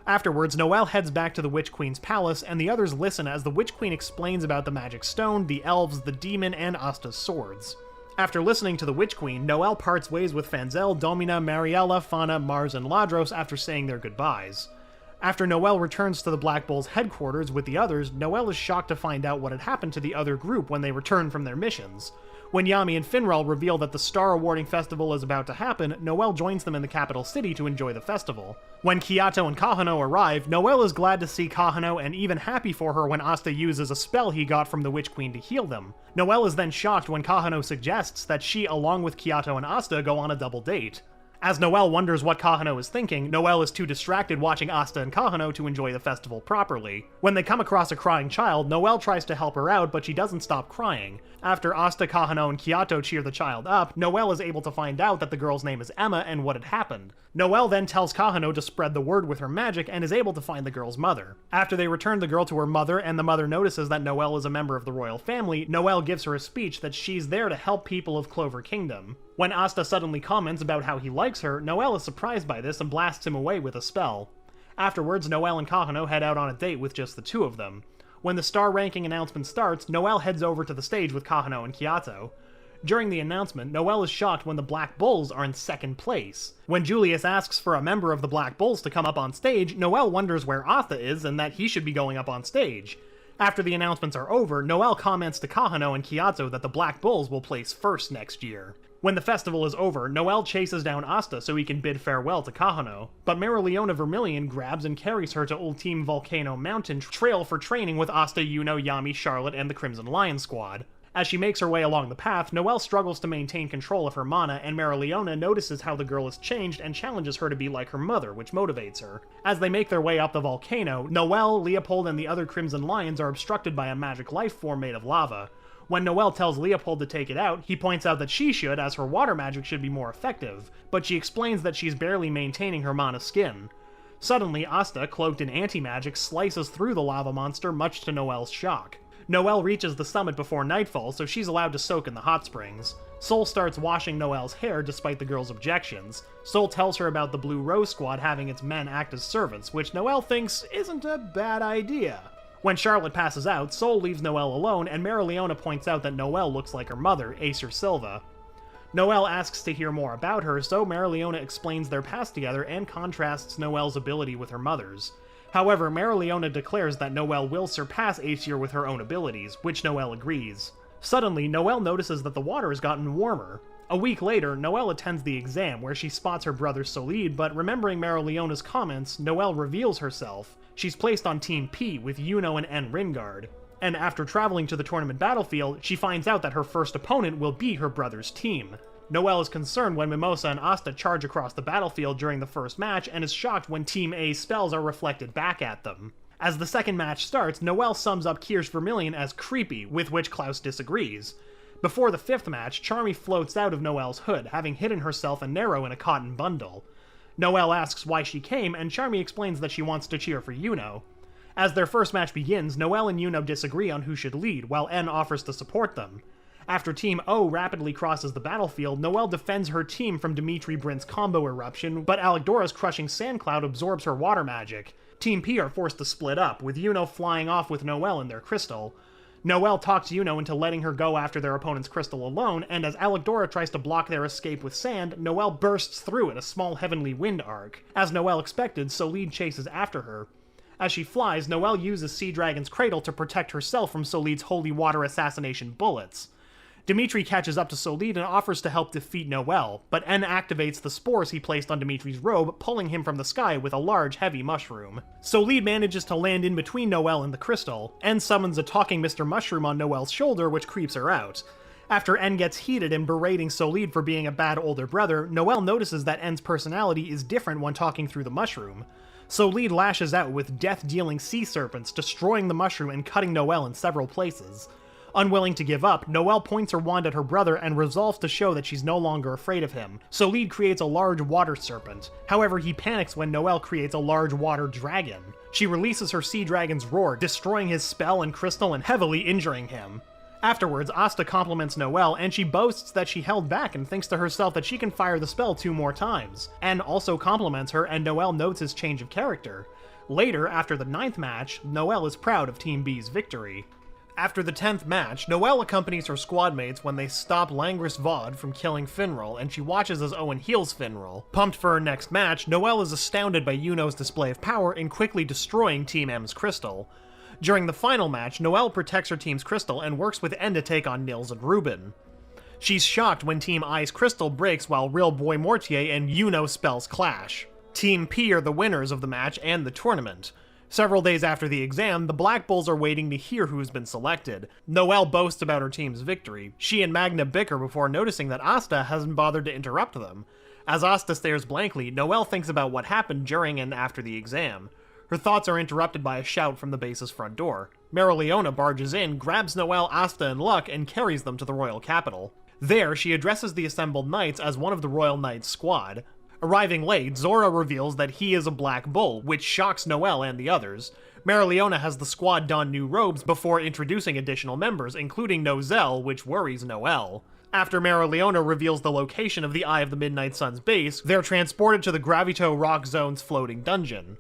Afterwards, Noelle heads back to the Witch Queen's palace, and the others listen as the Witch Queen explains about the magic stone, the elves, the demon, and Asta's swords. After listening to the Witch Queen, Noelle parts ways with Fanzel, Domina, Mariella, Fauna, Mars, and Ladros after saying their goodbyes. After Noelle returns to the Black Bull's headquarters with the others, Noelle is shocked to find out what had happened to the other group when they returned from their missions. When Yami and Finral reveal that the Star Awarding Festival is about to happen, Noelle joins them in the capital city to enjoy the festival. When Kiato and Kahano arrive, Noelle is glad to see Kahano and even happy for her when Asta uses a spell he got from the Witch Queen to heal them. Noelle is then shocked when Kahano suggests that she, along with Kiato and Asta, go on a double date. As Noelle wonders what Kahano is thinking, Noelle is too distracted watching Asta and Kahano to enjoy the festival properly. When they come across a crying child, Noelle tries to help her out, but she doesn't stop crying. After Asta, Kahano, and Kiato cheer the child up, Noelle is able to find out that the girl's name is Emma and what had happened. Noelle then tells Kahano to spread the word with her magic and is able to find the girl's mother. After they return the girl to her mother and the mother notices that Noelle is a member of the royal family, Noelle gives her a speech that she's there to help people of Clover Kingdom. When Asta suddenly comments about how he likes her, Noelle is surprised by this and blasts him away with a spell. Afterwards, Noelle and Kahano head out on a date with just the two of them. When the star ranking announcement starts, Noelle heads over to the stage with Kahano and Kiato. During the announcement, Noelle is shocked when the Black Bulls are in second place. When Julius asks for a member of the Black Bulls to come up on stage, Noelle wonders where Asta is and that he should be going up on stage. After the announcements are over, Noelle comments to Kahano and Kiato that the Black Bulls will place first next year. When the festival is over, Noelle chases down Asta so he can bid farewell to Kahano, but Marileona Vermilion grabs and carries her to Old Team Volcano Mountain Trail for training with Asta, Yuno, Yami, Charlotte, and the Crimson Lion Squad. As she makes her way along the path, Noelle struggles to maintain control of her mana, and Marileona notices how the girl has changed and challenges her to be like her mother, which motivates her. As they make their way up the volcano, Noelle, Leopold, and the other Crimson Lions are obstructed by a magic life form made of lava. When Noelle tells Leopold to take it out, he points out that she should, as her water magic should be more effective, but she explains that she's barely maintaining her mana skin. Suddenly, Asta, cloaked in anti-magic, slices through the lava monster, much to Noelle's shock. Noelle reaches the summit before nightfall, so she's allowed to soak in the hot springs. Sol starts washing Noelle's hair despite the girl's objections. Sol tells her about the Blue Rose Squad having its men act as servants, which Noelle thinks isn't a bad idea. When Charlotte passes out, Sol leaves Noelle alone, and Marileona points out that Noelle looks like her mother, Acer Silva. Noelle asks to hear more about her, so Marileona explains their past together and contrasts Noelle's ability with her mother's. However, Marileona declares that Noelle will surpass Aesir with her own abilities, which Noelle agrees. Suddenly, Noelle notices that the water has gotten warmer. A week later, Noelle attends the exam, where she spots her brother Solide, but remembering Marileona's comments, Noelle reveals herself. She's placed on Team P with Yuno and N. Ringard. And after traveling to the tournament battlefield, she finds out that her first opponent will be her brother's team. Noelle is concerned when Mimosa and Asta charge across the battlefield during the first match, and is shocked when Team A's spells are reflected back at them. As the second match starts, Noelle sums up Kirsch Vermilion as creepy, with which Klaus disagrees. Before the fifth match, Charmy floats out of Noelle's hood, having hidden herself and Nero in a cotton bundle. Noelle asks why she came, and Charmy explains that she wants to cheer for Yuno. As their first match begins, Noelle and Yuno disagree on who should lead, while N offers to support them. After Team O rapidly crosses the battlefield, Noelle defends her team from Dimitri Brint's combo eruption, but Alekdora's crushing sand cloud absorbs her water magic. Team P are forced to split up, with Yuno flying off with Noelle in their crystal. Noelle talks Yuno into letting her go after their opponent's crystal alone, and as Alekdora tries to block their escape with sand, Noelle bursts through in a small heavenly wind arc. As Noelle expected, Solide chases after her. As she flies, Noelle uses Sea Dragon's cradle to protect herself from Solide's holy water assassination bullets. Dimitri catches up to Solide and offers to help defeat Noelle, but N activates the spores he placed on Dimitri's robe, pulling him from the sky with a large, heavy mushroom. Solide manages to land in between Noelle and the crystal. N summons a talking Mr. Mushroom on Noelle's shoulder, which creeps her out. After N gets heated and berating Solide for being a bad older brother, Noelle notices that N's personality is different when talking through the mushroom. Solide lashes out with death-dealing sea serpents, destroying the mushroom and cutting Noelle in several places. Unwilling to give up, Noelle points her wand at her brother and resolves to show that she's no longer afraid of him. Solide creates a large water serpent. However, he panics when Noelle creates a large water dragon. She releases her Sea Dragon's roar, destroying his spell and crystal and heavily injuring him. Afterwards, Asta compliments Noelle, and she boasts that she held back and thinks to herself that she can fire the spell 2 more times. N also compliments her, and Noelle notes his change of character. Later, after the 9th match, Noelle is proud of Team B's victory. After the 10th match, Noelle accompanies her squadmates when they stop Langris Vaude from killing Finral, and she watches as Owen heals Finral. Pumped for her next match, Noelle is astounded by Yuno's display of power in quickly destroying Team M's crystal. During the final match, Noelle protects her team's crystal and works with N to take on Nils and Ruben. She's shocked when Team Ice Crystal breaks while Real Boy Mortier and Yuno spells clash. Team P are the winners of the match and the tournament. Several days after the exam, the Black Bulls are waiting to hear who's been selected. Noelle boasts about her team's victory. She and Magna bicker before noticing that Asta hasn't bothered to interrupt them. As Asta stares blankly, Noelle thinks about what happened during and after the exam. Her thoughts are interrupted by a shout from the base's front door. Marileona barges in, grabs Noelle, Asta, and Luck, and carries them to the royal capital. There, she addresses the assembled knights as one of the Royal Knights' squad. Arriving late, Zora reveals that he is a Black Bull, which shocks Noelle and the others. Marileona has the squad don new robes before introducing additional members, including Noelle, which worries Noelle. After Marileona reveals the location of the Eye of the Midnight Sun's base, they're transported to the Gravito Rock Zone's floating dungeon.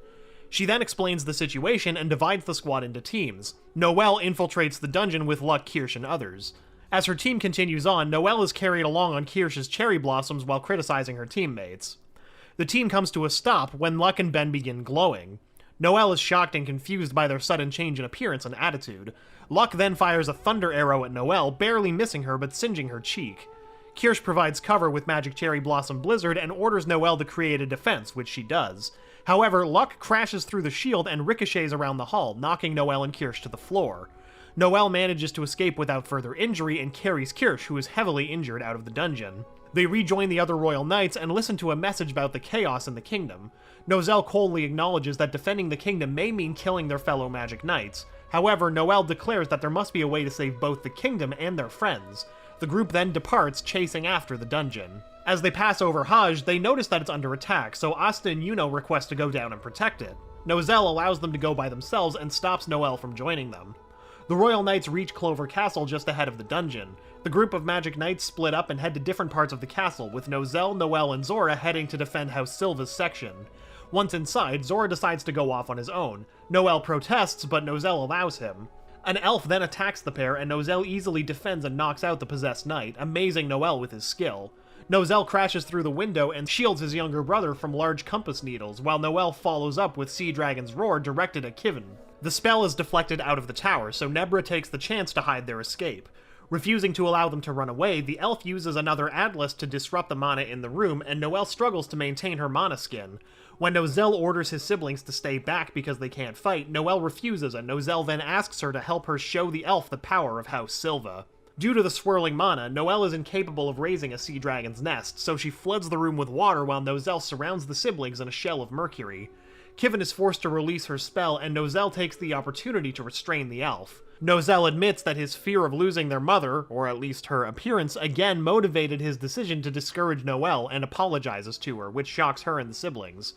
She then explains the situation and divides the squad into teams. Noelle infiltrates the dungeon with Luck, Kirsch, and others. As her team continues on, Noelle is carried along on Kirsch's cherry blossoms while criticizing her teammates. The team comes to a stop when Luck and Ben begin glowing. Noelle is shocked and confused by their sudden change in appearance and attitude. Luck then fires a thunder arrow at Noelle, barely missing her but singeing her cheek. Kirsch provides cover with Magic Cherry Blossom Blizzard and orders Noelle to create a defense, which she does. However, Luck crashes through the shield and ricochets around the hall, knocking Noelle and Kirsch to the floor. Noelle manages to escape without further injury and carries Kirsch, who is heavily injured, out of the dungeon. They rejoin the other royal knights and listen to a message about the chaos in the kingdom. Noelle coldly acknowledges that defending the kingdom may mean killing their fellow magic knights. However, Noelle declares that there must be a way to save both the kingdom and their friends. The group then departs, chasing after the dungeon. As they pass over Hajj, they notice that it's under attack, so Asta and Yuno request to go down and protect it. Noelle allows them to go by themselves and stops Noelle from joining them. The Royal Knights reach Clover Castle just ahead of the dungeon. The group of Magic Knights split up and head to different parts of the castle, with Noelle, and Zora heading to defend House Silva's section. Once inside, Zora decides to go off on his own. Noelle protests, but Noelle allows him. An elf then attacks the pair, and Noelle easily defends and knocks out the possessed knight, amazing Noelle with his skill. Noelle crashes through the window and shields his younger brother from large compass needles, while Noelle follows up with Sea Dragon's Roar directed at Kivin. The spell is deflected out of the tower, so Nebra takes the chance to hide their escape. Refusing to allow them to run away, the elf uses another Atlas to disrupt the mana in the room, and Noelle struggles to maintain her mana skin. When Noelle orders his siblings to stay back because they can't fight, Noelle refuses, and Noelle then asks her to help her show the elf the power of House Silva. Due to the swirling mana, Noelle is incapable of raising a sea dragon's nest, so she floods the room with water while Noelle surrounds the siblings in a shell of mercury. Kivin is forced to release her spell, and Noelle takes the opportunity to restrain the elf. Noelle admits that his fear of losing their mother, or at least her appearance, again motivated his decision to discourage Noelle and apologizes to her, which shocks her and the siblings.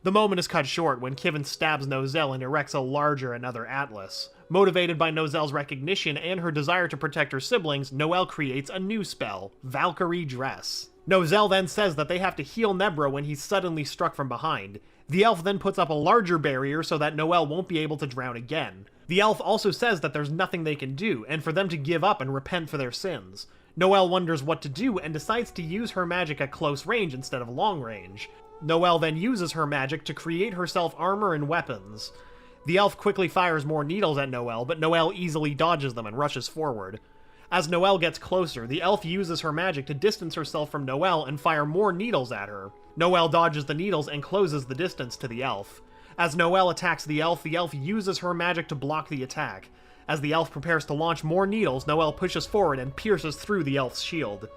The moment is cut short when Kivin stabs Noelle and erects a larger another Atlas. Motivated by Noelle's recognition and her desire to protect her siblings, Noelle creates a new spell, Valkyrie Dress. Noelle then says that they have to heal Nebra when he's suddenly struck from behind. The elf then puts up a larger barrier so that Noelle won't be able to drown again. The elf also says that there's nothing they can do, and for them to give up and repent for their sins. Noelle wonders what to do and decides to use her magic at close range instead of long range. Noelle then uses her magic to create herself armor and weapons. The elf quickly fires more needles at Noelle, but Noelle easily dodges them and rushes forward. As Noelle gets closer, the elf uses her magic to distance herself from Noelle and fire more needles at her. Noelle dodges the needles and closes the distance to the elf. As Noelle attacks the elf uses her magic to block the attack. As the elf prepares to launch more needles, Noelle pushes forward and pierces through the elf's shield.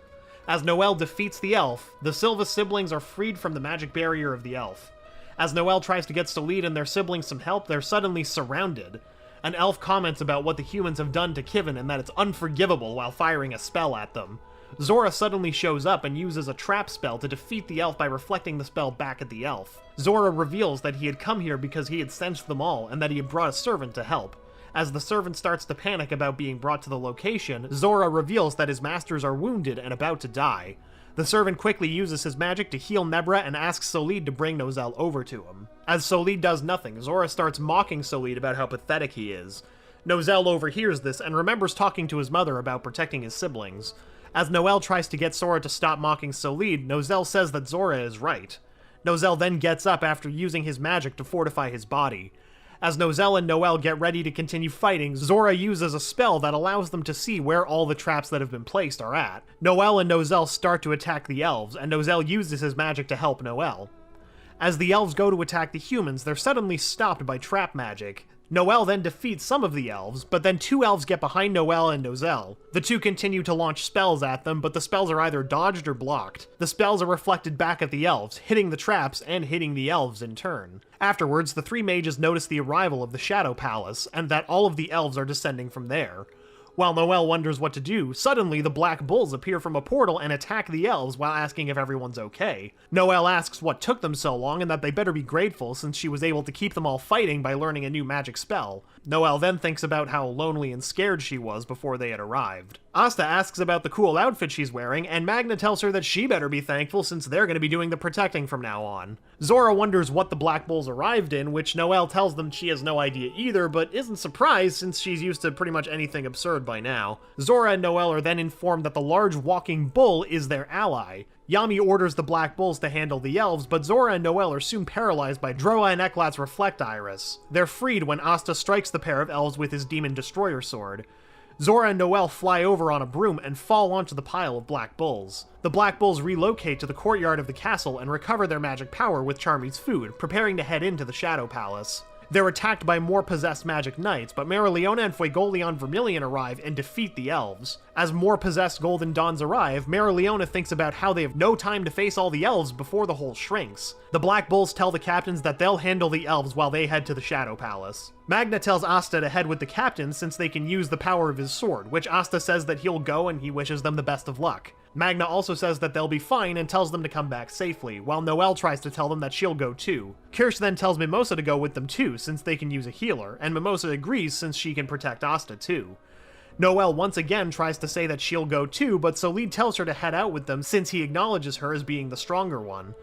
As Noelle defeats the elf, the Silva siblings are freed from the magic barrier of the elf. As Noelle tries to get Solid and their siblings some help, they're suddenly surrounded. An elf comments about what the humans have done to Kivin and that it's unforgivable while firing a spell at them. Zora suddenly shows up and uses a trap spell to defeat the elf by reflecting the spell back at the elf. Zora reveals that he had come here because he had sensed them all and that he had brought a servant to help. As the servant starts to panic about being brought to the location, Zora reveals that his masters are wounded and about to die. The servant quickly uses his magic to heal Nebra and asks Solid to bring Noelle over to him. As Solid does nothing, Zora starts mocking Solid about how pathetic he is. Noelle overhears this and remembers talking to his mother about protecting his siblings. As Noelle tries to get Zora to stop mocking Solid, Noelle says that Zora is right. Noelle then gets up after using his magic to fortify his body. As Noelle and Noelle get ready to continue fighting, Zora uses a spell that allows them to see where all the traps that have been placed are at. Noelle and Noelle start to attack the elves, and Noelle uses his magic to help Noelle. As the elves go to attack the humans, they're suddenly stopped by trap magic. Noelle then defeats some of the elves, but then two elves get behind Noelle and Noelle. The two continue to launch spells at them, but the spells are either dodged or blocked. The spells are reflected back at the elves, hitting the traps and hitting the elves in turn. Afterwards, the three mages notice the arrival of the Shadow Palace, and that all of the elves are descending from there. While Noelle wonders what to do, suddenly the Black Bulls appear from a portal and attack the elves while asking if everyone's okay. Noelle asks what took them so long and that they better be grateful since she was able to keep them all fighting by learning a new magic spell. Noelle then thinks about how lonely and scared she was before they had arrived. Asta asks about the cool outfit she's wearing, and Magna tells her that she better be thankful since they're going to be doing the protecting from now on. Zora wonders what the Black Bulls arrived in, which Noelle tells them she has no idea either, but isn't surprised since she's used to pretty much anything absurd by now. Zora and Noelle are then informed that the large walking bull is their ally. Yami orders the Black Bulls to handle the elves, but Zora and Noelle are soon paralyzed by Droa and Eklat's Reflect Iris. They're freed when Asta strikes the pair of elves with his Demon Destroyer sword. Zora and Noelle fly over on a broom and fall onto the pile of Black Bulls. The Black Bulls relocate to the courtyard of the castle and recover their magic power with Charmy's food, preparing to head into the Shadow Palace. They're attacked by more possessed magic knights, but Mereoleona and Fuegoleon Vermilion arrive and defeat the elves. As more possessed Golden Dawns arrive, Mereoleona thinks about how they have no time to face all the elves before the hole shrinks. The Black Bulls tell the captains that they'll handle the elves while they head to the Shadow Palace. Magna tells Asta to head with the captains since they can use the power of his sword, which Asta says that he'll go and he wishes them the best of luck. Magna also says that they'll be fine and tells them to come back safely, while Noelle tries to tell them that she'll go too. Kirsch then tells Mimosa to go with them too, since they can use a healer, and Mimosa agrees since she can protect Asta too. Noelle once again tries to say that she'll go too, but Solide tells her to head out with them since he acknowledges her as being the stronger one.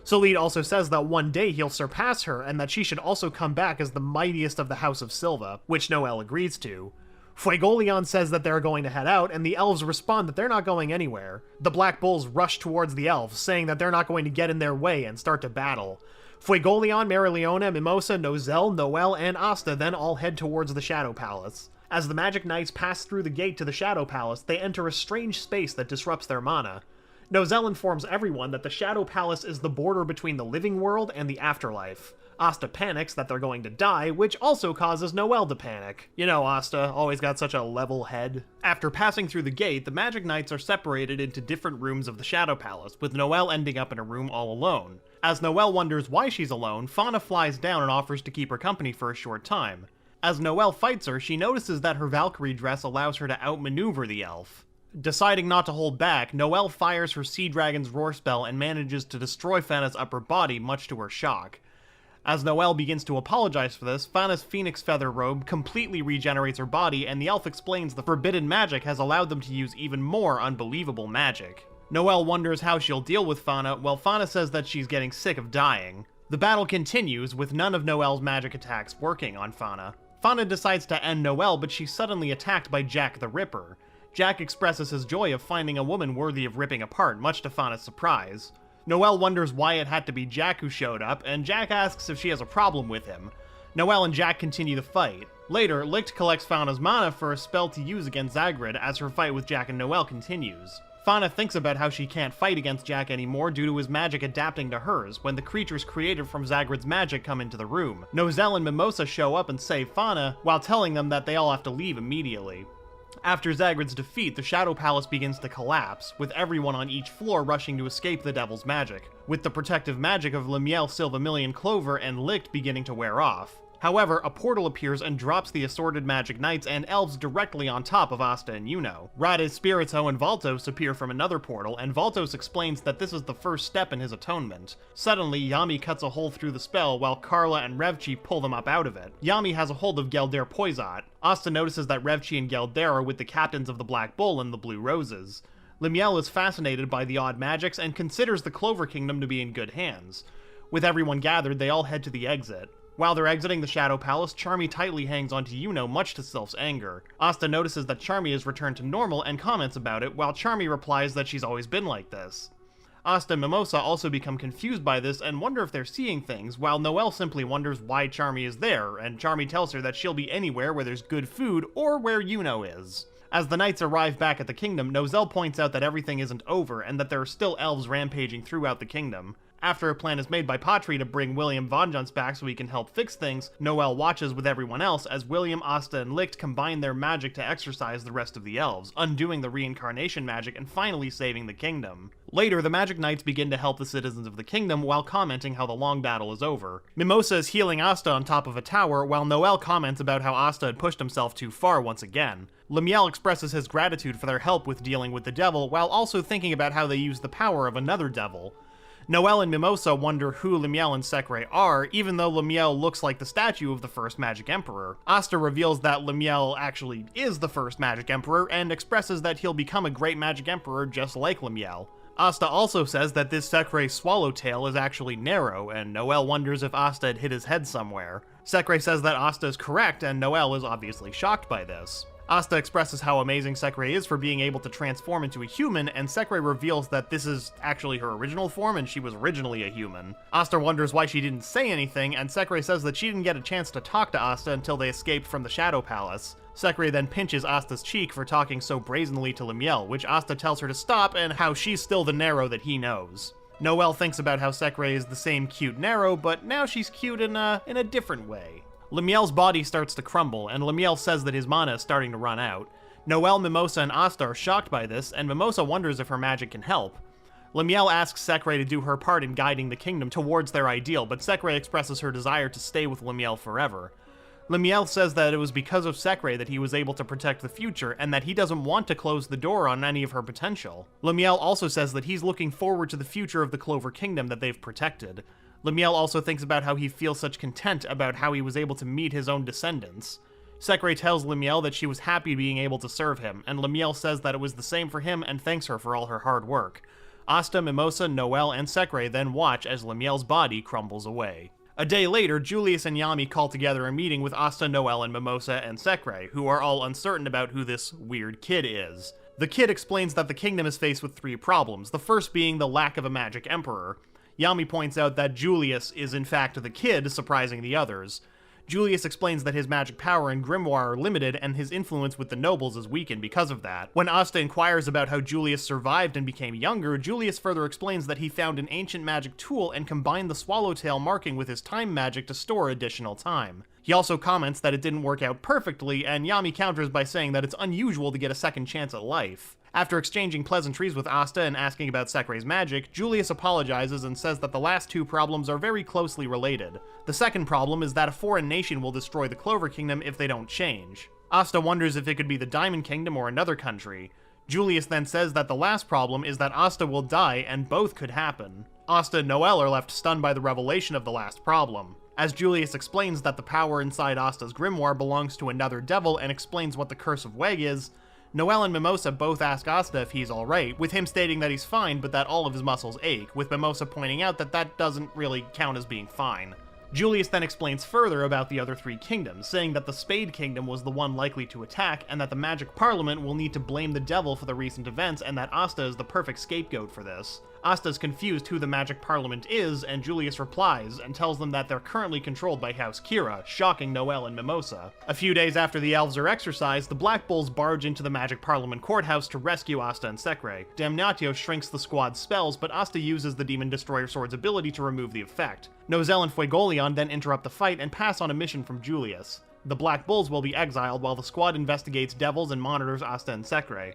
Solide also says that one day he'll surpass her and that she should also come back as the mightiest of the House of Silva, which Noelle agrees to. Fuegoleon says that they're going to head out, and the elves respond that they're not going anywhere. The Black Bulls rush towards the elves, saying that they're not going to get in their way and start to battle. Fuegoleon, Mereoleona, Mimosa, Noelle, Noelle, and Asta then all head towards the Shadow Palace. As the Magic Knights pass through the gate to the Shadow Palace, they enter a strange space that disrupts their mana. Noelle informs everyone that the Shadow Palace is the border between the living world and the afterlife. Asta panics that they're going to die, which also causes Noelle to panic. You know, Asta, always got such a level head. After passing through the gate, the Magic Knights are separated into different rooms of the Shadow Palace, with Noelle ending up in a room all alone. As Noelle wonders why she's alone, Fauna flies down and offers to keep her company for a short time. As Noelle fights her, she notices that her Valkyrie dress allows her to outmaneuver the elf. Deciding not to hold back, Noelle fires her Sea Dragon's Roar spell and manages to destroy Fana's upper body, much to her shock. As Noelle begins to apologize for this, Fana's Phoenix Feather robe completely regenerates her body, and the elf explains the forbidden magic has allowed them to use even more unbelievable magic. Noelle wonders how she'll deal with Fana, while Fana says that she's getting sick of dying. The battle continues, with none of Noelle's magic attacks working on Fana. Fana decides to end Noelle, but she's suddenly attacked by Jack the Ripper. Jack expresses his joy of finding a woman worthy of ripping apart, much to Fana's surprise. Noelle wonders why it had to be Jack who showed up, and Jack asks if she has a problem with him. Noelle and Jack continue the fight. Later, Licht collects Fana's mana for a spell to use against Zagrid as her fight with Jack and Noelle continues. Fana thinks about how she can't fight against Jack anymore due to his magic adapting to hers when the creatures created from Zagrid's magic come into the room. Noelle and Mimosa show up and save Fana, while telling them that they all have to leave immediately. After Zagrid's defeat, the Shadow Palace begins to collapse, with everyone on each floor rushing to escape the Devil's magic, with the protective magic of Noelle Silva, Clover, and Licht beginning to wear off. However, a portal appears and drops the assorted Magic Knights and Elves directly on top of Asta and Yuno. Rades, Spiritzo, and Valtos appear from another portal, and Valtos explains that this is the first step in his atonement. Suddenly, Yami cuts a hole through the spell while Carla and Revchi pull them up out of it. Yami has a hold of Gelder Poizot. Asta notices that Revchi and Gelder are with the captains of the Black Bull and the Blue Roses. Limiel is fascinated by the odd magics and considers the Clover Kingdom to be in good hands. With everyone gathered, they all head to the exit. While they're exiting the Shadow Palace, Charmy tightly hangs onto Yuno, much to Sylph's anger. Asta notices that Charmy has returned to normal and comments about it, while Charmy replies that she's always been like this. Asta and Mimosa also become confused by this and wonder if they're seeing things, while Noelle simply wonders why Charmy is there, and Charmy tells her that she'll be anywhere where there's good food or where Yuno is. As the knights arrive back at the kingdom, Noelle points out that everything isn't over and that there are still elves rampaging throughout the kingdom. After a plan is made by Patri to bring William Vengeance back so he can help fix things, Noelle watches with everyone else as William, Asta, and Licht combine their magic to exorcise the rest of the elves, undoing the reincarnation magic and finally saving the kingdom. Later, the Magic Knights begin to help the citizens of the kingdom while commenting how the long battle is over. Mimosa is healing Asta on top of a tower, while Noelle comments about how Asta had pushed himself too far once again. Lemiel expresses his gratitude for their help with dealing with the devil, while also thinking about how they used the power of another devil. Noelle and Mimosa wonder who Lemiel and Sekre are, even though Lemiel looks like the statue of the first Magic Emperor. Asta reveals that Lemiel actually is the first Magic Emperor, and expresses that he'll become a great Magic Emperor just like Lemiel. Asta also says that this Sekre swallowtail is actually narrow, and Noelle wonders if Asta had hit his head somewhere. Sekre says that Asta is correct, and Noelle is obviously shocked by this. Asta expresses how amazing Sekre is for being able to transform into a human, and Sekre reveals that this is actually her original form and she was originally a human. Asta wonders why she didn't say anything, and Sekre says that she didn't get a chance to talk to Asta until they escaped from the Shadow Palace. Sekre then pinches Asta's cheek for talking so brazenly to Lemiel, which Asta tells her to stop and how she's still the Narrow that he knows. Noelle thinks about how Sekre is the same cute Narrow, but now she's cute in a different way. Lemiel's body starts to crumble, and Lemiel says that his mana is starting to run out. Noelle, Mimosa, and Asta are shocked by this, and Mimosa wonders if her magic can help. Lemiel asks Sekre to do her part in guiding the kingdom towards their ideal, but Sekre expresses her desire to stay with Lemiel forever. Lemiel says that it was because of Sekre that he was able to protect the future, and that he doesn't want to close the door on any of her potential. Lemiel also says that he's looking forward to the future of the Clover Kingdom that they've protected. Lemiel also thinks about how he feels such content about how he was able to meet his own descendants. Sekre tells Lemiel that she was happy being able to serve him, and Lemiel says that it was the same for him and thanks her for all her hard work. Asta, Mimosa, Noelle, and Sekre then watch as Lemiel's body crumbles away. A day later, Julius and Yami call together a meeting with Asta, Noelle, and Mimosa and Sekre, who are all uncertain about who this weird kid is. The kid explains that the kingdom is faced with 3 problems, the first being the lack of a magic emperor. Yami points out that Julius is in fact the kid, surprising the others. Julius explains that his magic power and grimoire are limited, and his influence with the nobles is weakened because of that. When Asta inquires about how Julius survived and became younger, Julius further explains that he found an ancient magic tool and combined the swallowtail marking with his time magic to store additional time. He also comments that it didn't work out perfectly, and Yami counters by saying that it's unusual to get a second chance at life. After exchanging pleasantries with Asta and asking about Sekre's magic, Julius apologizes and says that the last 2 problems are very closely related. The second problem is that a foreign nation will destroy the Clover Kingdom if they don't change. Asta wonders if it could be the Diamond Kingdom or another country. Julius then says that the last problem is that Asta will die, and both could happen. Asta and Noelle are left stunned by the revelation of the last problem. As Julius explains that the power inside Asta's grimoire belongs to another devil and explains what the Curse of Weg is, Noelle and Mimosa both ask Asta if he's alright, with him stating that he's fine but that all of his muscles ache, with Mimosa pointing out that that doesn't really count as being fine. Julius then explains further about the other 3 kingdoms, saying that the Spade Kingdom was the one likely to attack, and that the Magic Parliament will need to blame the devil for the recent events, and that Asta is the perfect scapegoat for this. Asta's confused who the Magic Parliament is, and Julius replies and tells them that they're currently controlled by House Kira, shocking Noelle and Mimosa. A few days after the elves are exorcised, the Black Bulls barge into the Magic Parliament courthouse to rescue Asta and Sekre. Damnatio shrinks the squad's spells, but Asta uses the Demon Destroyer Sword's ability to remove the effect. Nozel and Fuegolion then interrupt the fight and pass on a mission from Julius. The Black Bulls will be exiled while the squad investigates devils and monitors Asta and Sekre.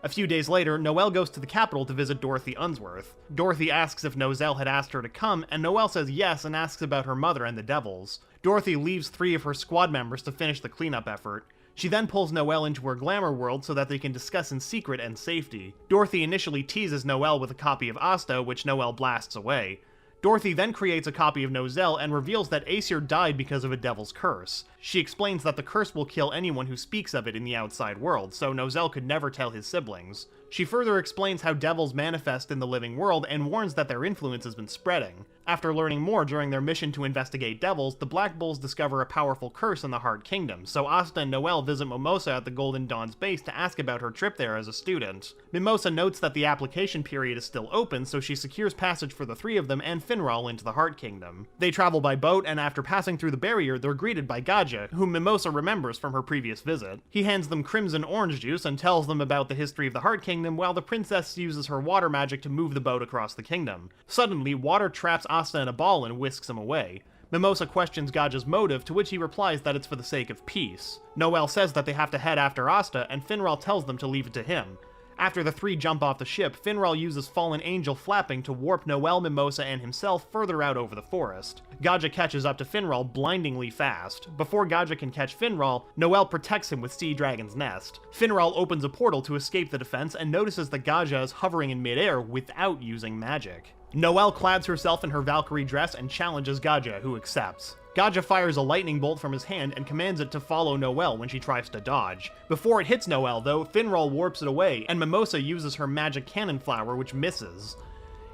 A few days later, Noelle goes to the capital to visit Dorothy Unsworth. Dorothy asks if Nozel had asked her to come, and Noelle says yes and asks about her mother and the devils. Dorothy leaves 3 of her squad members to finish the cleanup effort. She then pulls Noelle into her glamour world so that they can discuss in secret and safety. Dorothy initially teases Noelle with a copy of Asta, which Noelle blasts away. Dorothy then creates a copy of Nozel and reveals that Aesir died because of a devil's curse. She explains that the curse will kill anyone who speaks of it in the outside world, so Nozel could never tell his siblings. She further explains how devils manifest in the living world and warns that their influence has been spreading. After learning more during their mission to investigate devils, the Black Bulls discover a powerful curse in the Heart Kingdom, so Asta and Noelle visit Mimosa at the Golden Dawn's base to ask about her trip there as a student. Mimosa notes that the application period is still open, so she secures passage for the three of them and Finral into the Heart Kingdom. They travel by boat, and after passing through the barrier, they're greeted by Gaja, whom Mimosa remembers from her previous visit. He hands them crimson orange juice and tells them about the history of the Heart Kingdom, while the princess uses her water magic to move the boat across the kingdom. Suddenly, water traps Asta in a ball and whisks him away. Mimosa questions Gaja's motive, to which he replies that it's for the sake of peace. Noelle says that they have to head after Asta, and Finral tells them to leave it to him. After the three jump off the ship, Finral uses Fallen Angel flapping to warp Noelle, Mimosa, and himself further out over the forest. Gaja catches up to Finral blindingly fast. Before Gaja can catch Finral, Noelle protects him with Sea Dragon's Nest. Finral opens a portal to escape the defense and notices that Gaja is hovering in midair without using magic. Noelle clads herself in her Valkyrie dress and challenges Gaja, who accepts. Gaja fires a lightning bolt from his hand and commands it to follow Noelle when she tries to dodge. Before it hits Noelle, though, Finral warps it away, and Mimosa uses her magic cannon flower, which misses.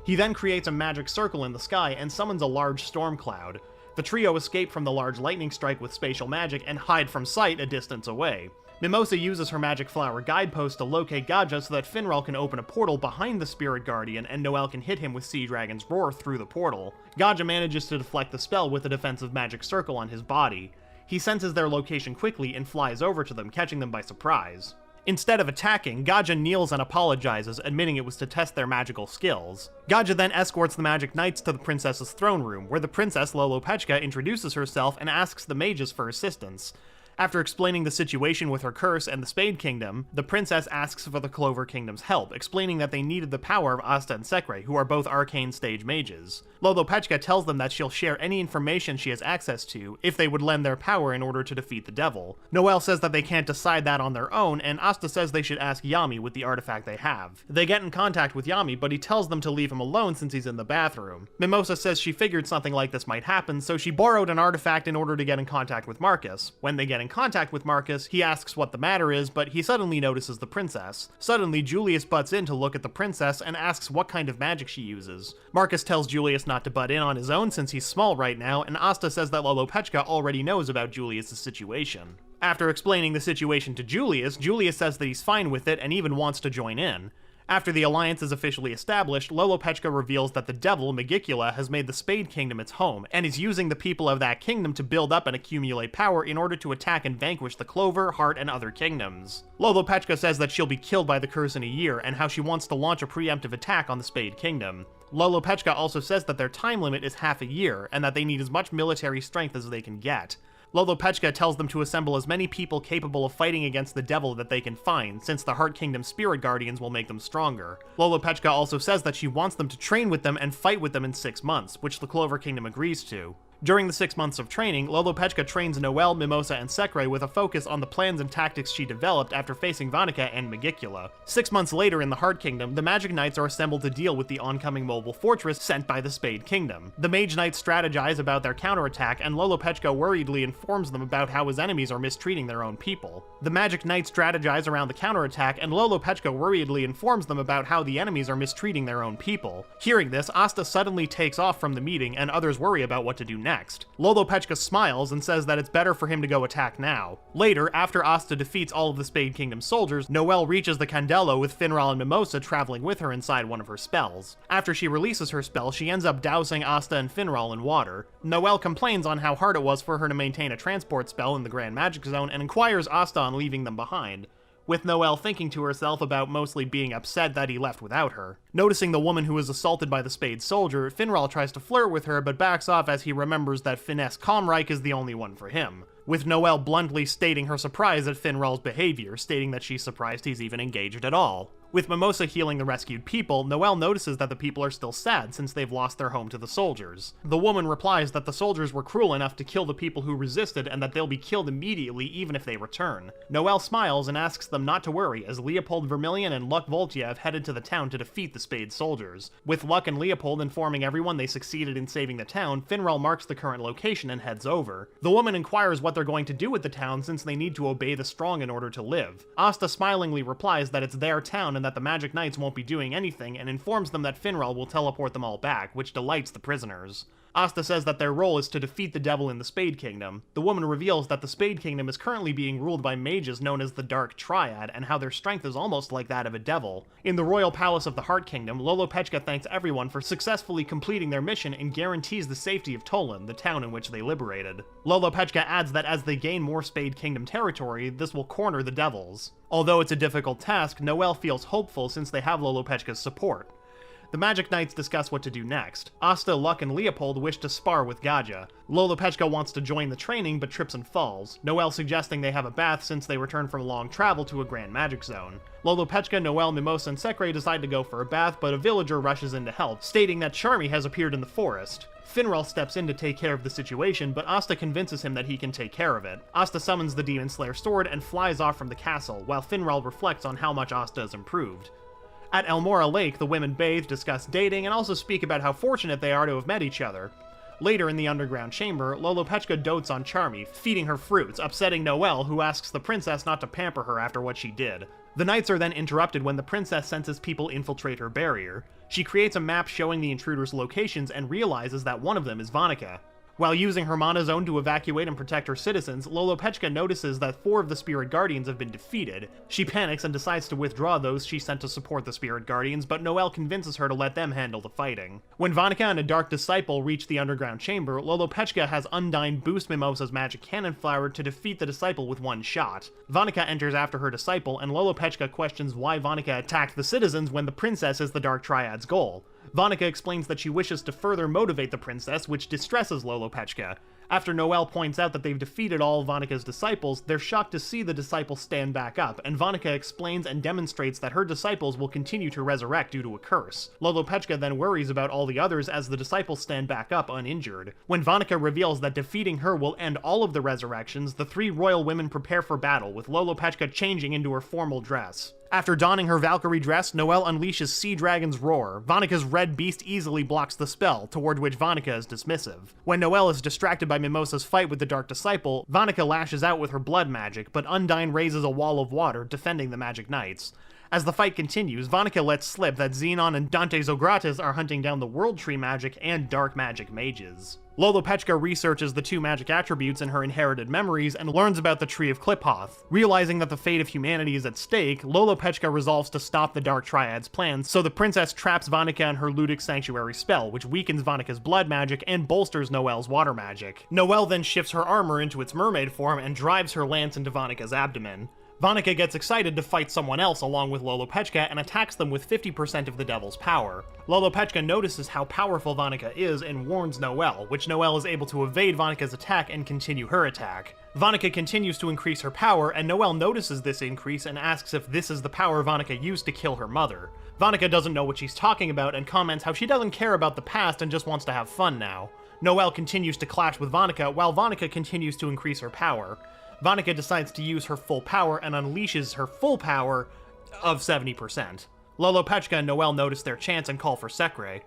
He then creates a magic circle in the sky and summons a large storm cloud. The trio escape from the large lightning strike with spatial magic and hide from sight a distance away. Mimosa uses her magic flower guidepost to locate Gaja so that Finral can open a portal behind the Spirit Guardian and Noelle can hit him with Sea Dragon's Roar through the portal. Gaja manages to deflect the spell with a defensive magic circle on his body. He senses their location quickly and flies over to them, catching them by surprise. Instead of attacking, Gaja kneels and apologizes, admitting it was to test their magical skills. Gaja then escorts the Magic Knights to the princess's throne room, where the Princess Lolopechka introduces herself and asks the mages for assistance. After explaining the situation with her curse and the Spade Kingdom, the princess asks for the Clover Kingdom's help, explaining that they needed the power of Asta and Sekre, who are both arcane stage mages. Lolopechka tells them that she'll share any information she has access to if they would lend their power in order to defeat the devil. Noelle says that they can't decide that on their own, and Asta says they should ask Yami with the artifact they have. They get in contact with Yami, but he tells them to leave him alone since he's in the bathroom. Mimosa says she figured something like this might happen, so she borrowed an artifact in order to get in contact with Marcus. When they get in contact with Marcus, he asks what the matter is, but he suddenly notices the princess. Suddenly, Julius butts in to look at the princess and asks what kind of magic she uses. Marcus tells Julius not to butt in on his own since he's small right now, and Asta says that Lolopechka already knows about Julius' situation. After explaining the situation to Julius, Julius says that he's fine with it and even wants to join in. After the alliance is officially established, Lolopechka reveals that the devil, Megicula, has made the Spade Kingdom its home, and is using the people of that kingdom to build up and accumulate power in order to attack and vanquish the Clover, Heart, and other kingdoms. Lolopechka says that she'll be killed by the curse in a year, and how she wants to launch a preemptive attack on the Spade Kingdom. Lolopechka also says that their time limit is half a year, and that they need as much military strength as they can get. Lolopechka tells them to assemble as many people capable of fighting against the devil that they can find, since the Heart Kingdom Spirit Guardians will make them stronger. Lolopechka also says that she wants them to train with them and fight with them in 6 months, which the Clover Kingdom agrees to. During the 6 months of training, Lolopechka trains Noelle, Mimosa, and Sekre with a focus on the plans and tactics she developed after facing Vanica and Megicula. 6 months later in the Heart Kingdom, the Magic Knights are assembled to deal with the oncoming mobile fortress sent by the Spade Kingdom. The Mage Knights strategize about their counterattack, and Lolopechka worriedly informs them about how his enemies are mistreating their own people. The Magic Knights strategize around the counterattack, and Lolopechka worriedly informs them about how the enemies are mistreating their own people. Hearing this, Asta suddenly takes off from the meeting, and others worry about what to do next. Lolopechka smiles and says that it's better for him to go attack now. Later, after Asta defeats all of the Spade Kingdom soldiers, Noelle reaches the Candelo with Finral and Mimosa traveling with her inside one of her spells. After she releases her spell, she ends up dousing Asta and Finral in water. Noelle complains on how hard it was for her to maintain a transport spell in the Grand Magic Zone and inquires Asta on leaving them behind, with Noelle thinking to herself about mostly being upset that he left without her. Noticing the woman who was assaulted by the Spade soldier, Finral tries to flirt with her but backs off as he remembers that Finesse Comreich is the only one for him, with Noelle bluntly stating her surprise at Finral's behavior, stating that she's surprised he's even engaged at all. With Mimosa healing the rescued people, Noelle notices that the people are still sad since they've lost their home to the soldiers. The woman replies that the soldiers were cruel enough to kill the people who resisted and that they'll be killed immediately even if they return. Noelle smiles and asks them not to worry, as Leopold Vermilion and Luck Voltia have headed to the town to defeat the Spade soldiers. With Luck and Leopold informing everyone they succeeded in saving the town, Finral marks the current location and heads over. The woman inquires what they're going to do with the town since they need to obey the strong in order to live. Asta smilingly replies that it's their town and that the Magic Knights won't be doing anything and informs them that Finral will teleport them all back, which delights the prisoners. Asta says that their role is to defeat the devil in the Spade Kingdom. The woman reveals that the Spade Kingdom is currently being ruled by mages known as the Dark Triad, and how their strength is almost like that of a devil. In the royal palace of the Heart Kingdom, Lolopechka thanks everyone for successfully completing their mission and guarantees the safety of Tolan, the town in which they liberated. Lolopechka adds that as they gain more Spade Kingdom territory, this will corner the devils. Although it's a difficult task, Noelle feels hopeful since they have Lolopechka's support. The Magic Knights discuss what to do next. Asta, Luck, and Leopold wish to spar with Gaja. Lolopechka wants to join the training but trips and falls, Noelle suggesting they have a bath since they return from long travel to a grand magic zone. Lolopechka, Noelle, Mimosa, and Secre decide to go for a bath, but a villager rushes in to help, stating that Charmy has appeared in the forest. Finral steps in to take care of the situation, but Asta convinces him that he can take care of it. Asta summons the Demon Slayer sword and flies off from the castle, while Finral reflects on how much Asta has improved. At Elmora Lake, the women bathe, discuss dating, and also speak about how fortunate they are to have met each other. Later in the underground chamber, Lolopechka dotes on Charmy, feeding her fruits, upsetting Noelle, who asks the princess not to pamper her after what she did. The nights are then interrupted when the princess senses people infiltrate her barrier. She creates a map showing the intruders' locations and realizes that one of them is Vanica. While using her mana zone to evacuate and protect her citizens, Lolopechka notices that 4 of the Spirit Guardians have been defeated. She panics and decides to withdraw those she sent to support the Spirit Guardians, but Noelle convinces her to let them handle the fighting. When Vanica and a Dark Disciple reach the underground chamber, Lolopechka has Undine boost Mimosa's magic cannon flower to defeat the Disciple with one shot. Vanica enters after her Disciple, and Lolopechka questions why Vanica attacked the citizens when the princess is the Dark Triad's goal. Vanica explains that she wishes to further motivate the princess, which distresses Lolopechka. After Noelle points out that they've defeated all of Vanica's disciples, they're shocked to see the disciples stand back up, and Vanica explains and demonstrates that her disciples will continue to resurrect due to a curse. Lolopechka then worries about all the others as the disciples stand back up uninjured. When Vanica reveals that defeating her will end all of the resurrections, the 3 royal women prepare for battle, with Lolopechka changing into her formal dress. After donning her Valkyrie dress, Noelle unleashes Sea Dragon's Roar. Vanica's red beast easily blocks the spell, toward which Vanica is dismissive. When Noelle is distracted by Mimosa's fight with the Dark Disciple, Vanica lashes out with her blood magic, but Undine raises a wall of water, defending the Magic Knights. As the fight continues, Vanica lets slip that Xenon and Dante Zogratis are hunting down the World Tree magic and Dark Magic mages. Lolopechka researches the 2 magic attributes in her inherited memories and learns about the Tree of Kliphoth. Realizing that the fate of humanity is at stake, Lolopechka resolves to stop the Dark Triad's plans, so the princess traps Vanica in her Ludic Sanctuary spell, which weakens Vanica's blood magic and bolsters Noelle's water magic. Noelle then shifts her armor into its mermaid form and drives her lance into Vanica's abdomen. Vanica gets excited to fight someone else along with Lolopechka and attacks them with 50% of the devil's power. Lolopechka notices how powerful Vanica is and warns Noelle, which Noelle is able to evade Vanica's attack and continue her attack. Vanica continues to increase her power, and Noelle notices this increase and asks if this is the power Vanica used to kill her mother. Vanica doesn't know what she's talking about and comments how she doesn't care about the past and just wants to have fun now. Noelle continues to clash with Vanica while Vanica continues to increase her power. Vanica decides to use her full power and unleashes her full power of 70%. Lolopechka and Noelle notice their chance and call for Secre.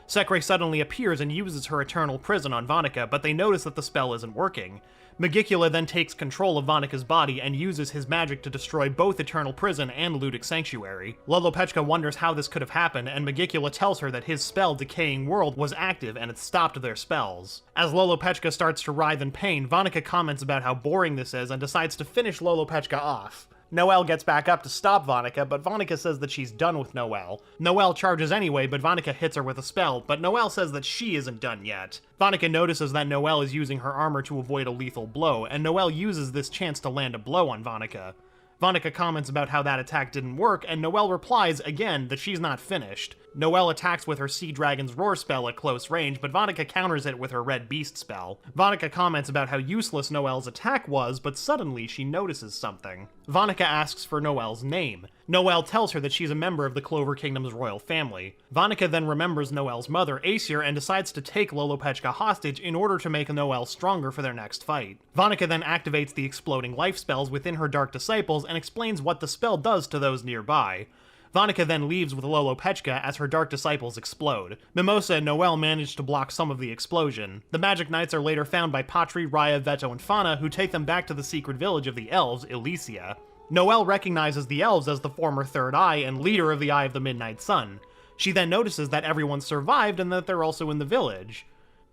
Secre suddenly appears and uses her Eternal Prison on Vanica, but they notice that the spell isn't working. Megicula then takes control of Vanica's body and uses his magic to destroy both Eternal Prison and Ludic Sanctuary. Lolopechka wonders how this could have happened, and Megicula tells her that his spell, Decaying World, was active and it stopped their spells. As Lolopechka starts to writhe in pain, Vanica comments about how boring this is and decides to finish Lolopechka off. Noelle gets back up to stop Vanica, but Vanica says that she's done with Noelle. Noelle charges anyway, but Vanica hits her with a spell, but Noelle says that she isn't done yet. Vanica notices that Noelle is using her armor to avoid a lethal blow, and Noelle uses this chance to land a blow on Vanica. Vanica comments about how that attack didn't work, and Noelle replies, again, that she's not finished. Noelle attacks with her Sea Dragon's Roar spell at close range, but Vanica counters it with her Red Beast spell. Vanica comments about how useless Noelle's attack was, but suddenly she notices something. Vanica asks for Noelle's name. Noelle tells her that she's a member of the Clover Kingdom's royal family. Vanica then remembers Noelle's mother, Aesir, and decides to take Lolopechka hostage in order to make Noelle stronger for their next fight. Vanica then activates the exploding life spells within her Dark Disciples and explains what the spell does to those nearby. Vanica then leaves with Lolopechka as her Dark Disciples explode. Mimosa and Noelle manage to block some of the explosion. The Magic Knights are later found by Patri, Raya, Veto, and Fauna, who take them back to the secret village of the elves, Elysia. Noelle recognizes the elves as the former Third Eye and leader of the Eye of the Midnight Sun. She then notices that everyone survived and that they're also in the village.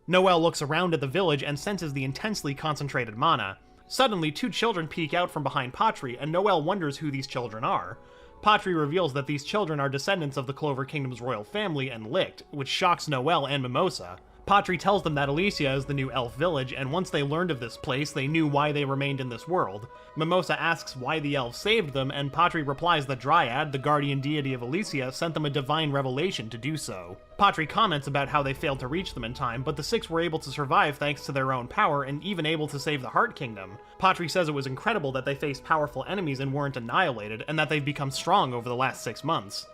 Noelle looks around at the village and senses the intensely concentrated mana. Suddenly, two children peek out from behind Patri, and Noelle wonders who these children are. Patri reveals that these children are descendants of the Clover Kingdom's royal family and Licht, which shocks Noelle and Mimosa. Patri tells them that Elysia is the new elf village, and once they learned of this place, they knew why they remained in this world. Mimosa asks why the elves saved them, and Patri replies that Dryad, the guardian deity of Elysia, sent them a divine revelation to do so. Patri comments about how they failed to reach them in time, but the six were able to survive thanks to their own power, and even able to save the Heart Kingdom. Patri says it was incredible that they faced powerful enemies and weren't annihilated, and that they've become strong over the last 6 months.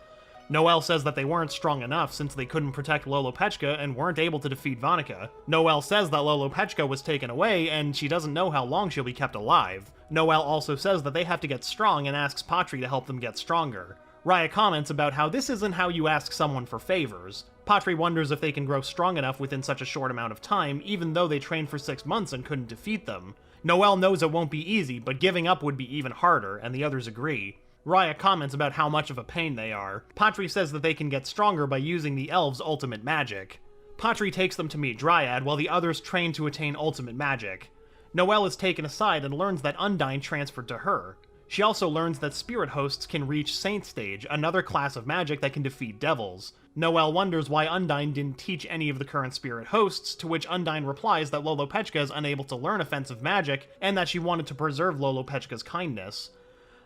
Noelle says that they weren't strong enough since they couldn't protect Lolopechka and weren't able to defeat Vanica. Noelle says that Lolopechka was taken away and she doesn't know how long she'll be kept alive. Noelle also says that they have to get strong and asks Patri to help them get stronger. Raya comments about how this isn't how you ask someone for favors. Patri wonders if they can grow strong enough within such a short amount of time, even though they trained for 6 months and couldn't defeat them. Noelle knows it won't be easy, but giving up would be even harder, and the others agree. Raya comments about how much of a pain they are. Patri says that they can get stronger by using the elves' ultimate magic. Patri takes them to meet Dryad, while the others train to attain ultimate magic. Noelle is taken aside and learns that Undine transferred to her. She also learns that spirit hosts can reach Saint Stage, another class of magic that can defeat devils. Noelle wonders why Undine didn't teach any of the current spirit hosts, to which Undine replies that Lolopechka is unable to learn offensive magic, and that she wanted to preserve Lolopechka's kindness.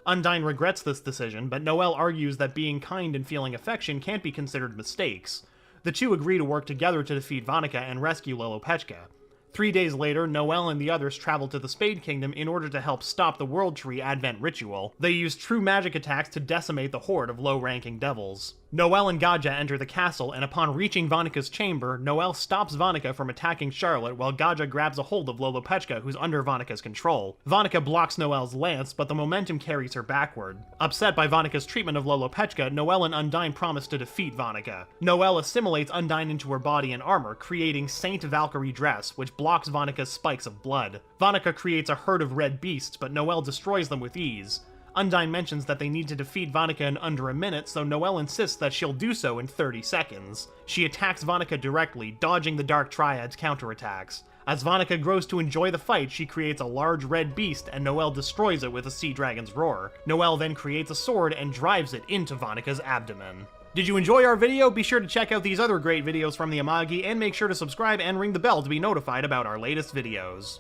Undine regrets this decision, but Noelle argues that being kind and feeling affection can't be considered mistakes. The two agree to work together to defeat Vanica and rescue Lolopechka. 3 days later, Noelle and the others travel to the Spade Kingdom in order to help stop the World Tree Advent ritual. They use true magic attacks to decimate the horde of low-ranking devils. Noelle and Gaja enter the castle, and upon reaching Vanica's chamber, Noelle stops Vanica from attacking Charlotte while Gaja grabs a hold of Lolopechka, who's under Vanica's control. Vanica blocks Noelle's lance, but the momentum carries her backward. Upset by Vanica's treatment of Lolopechka, Noelle and Undine promise to defeat Vanica. Noelle assimilates Undine into her body and armor, creating Saint Valkyrie dress, which blocks Vanica's spikes of blood. Vanica creates a herd of red beasts, but Noelle destroys them with ease. Undine mentions that they need to defeat Vanica in under a minute, so Noelle insists that she'll do so in 30 seconds. She attacks Vanica directly, dodging the Dark Triad's counterattacks. As Vanica grows to enjoy the fight, she creates a large red beast, and Noelle destroys it with a sea dragon's roar. Noelle then creates a sword and drives it into Vanica's abdomen. Did you enjoy our video? Be sure to check out these other great videos from the Amagi, and make sure to subscribe and ring the bell to be notified about our latest videos.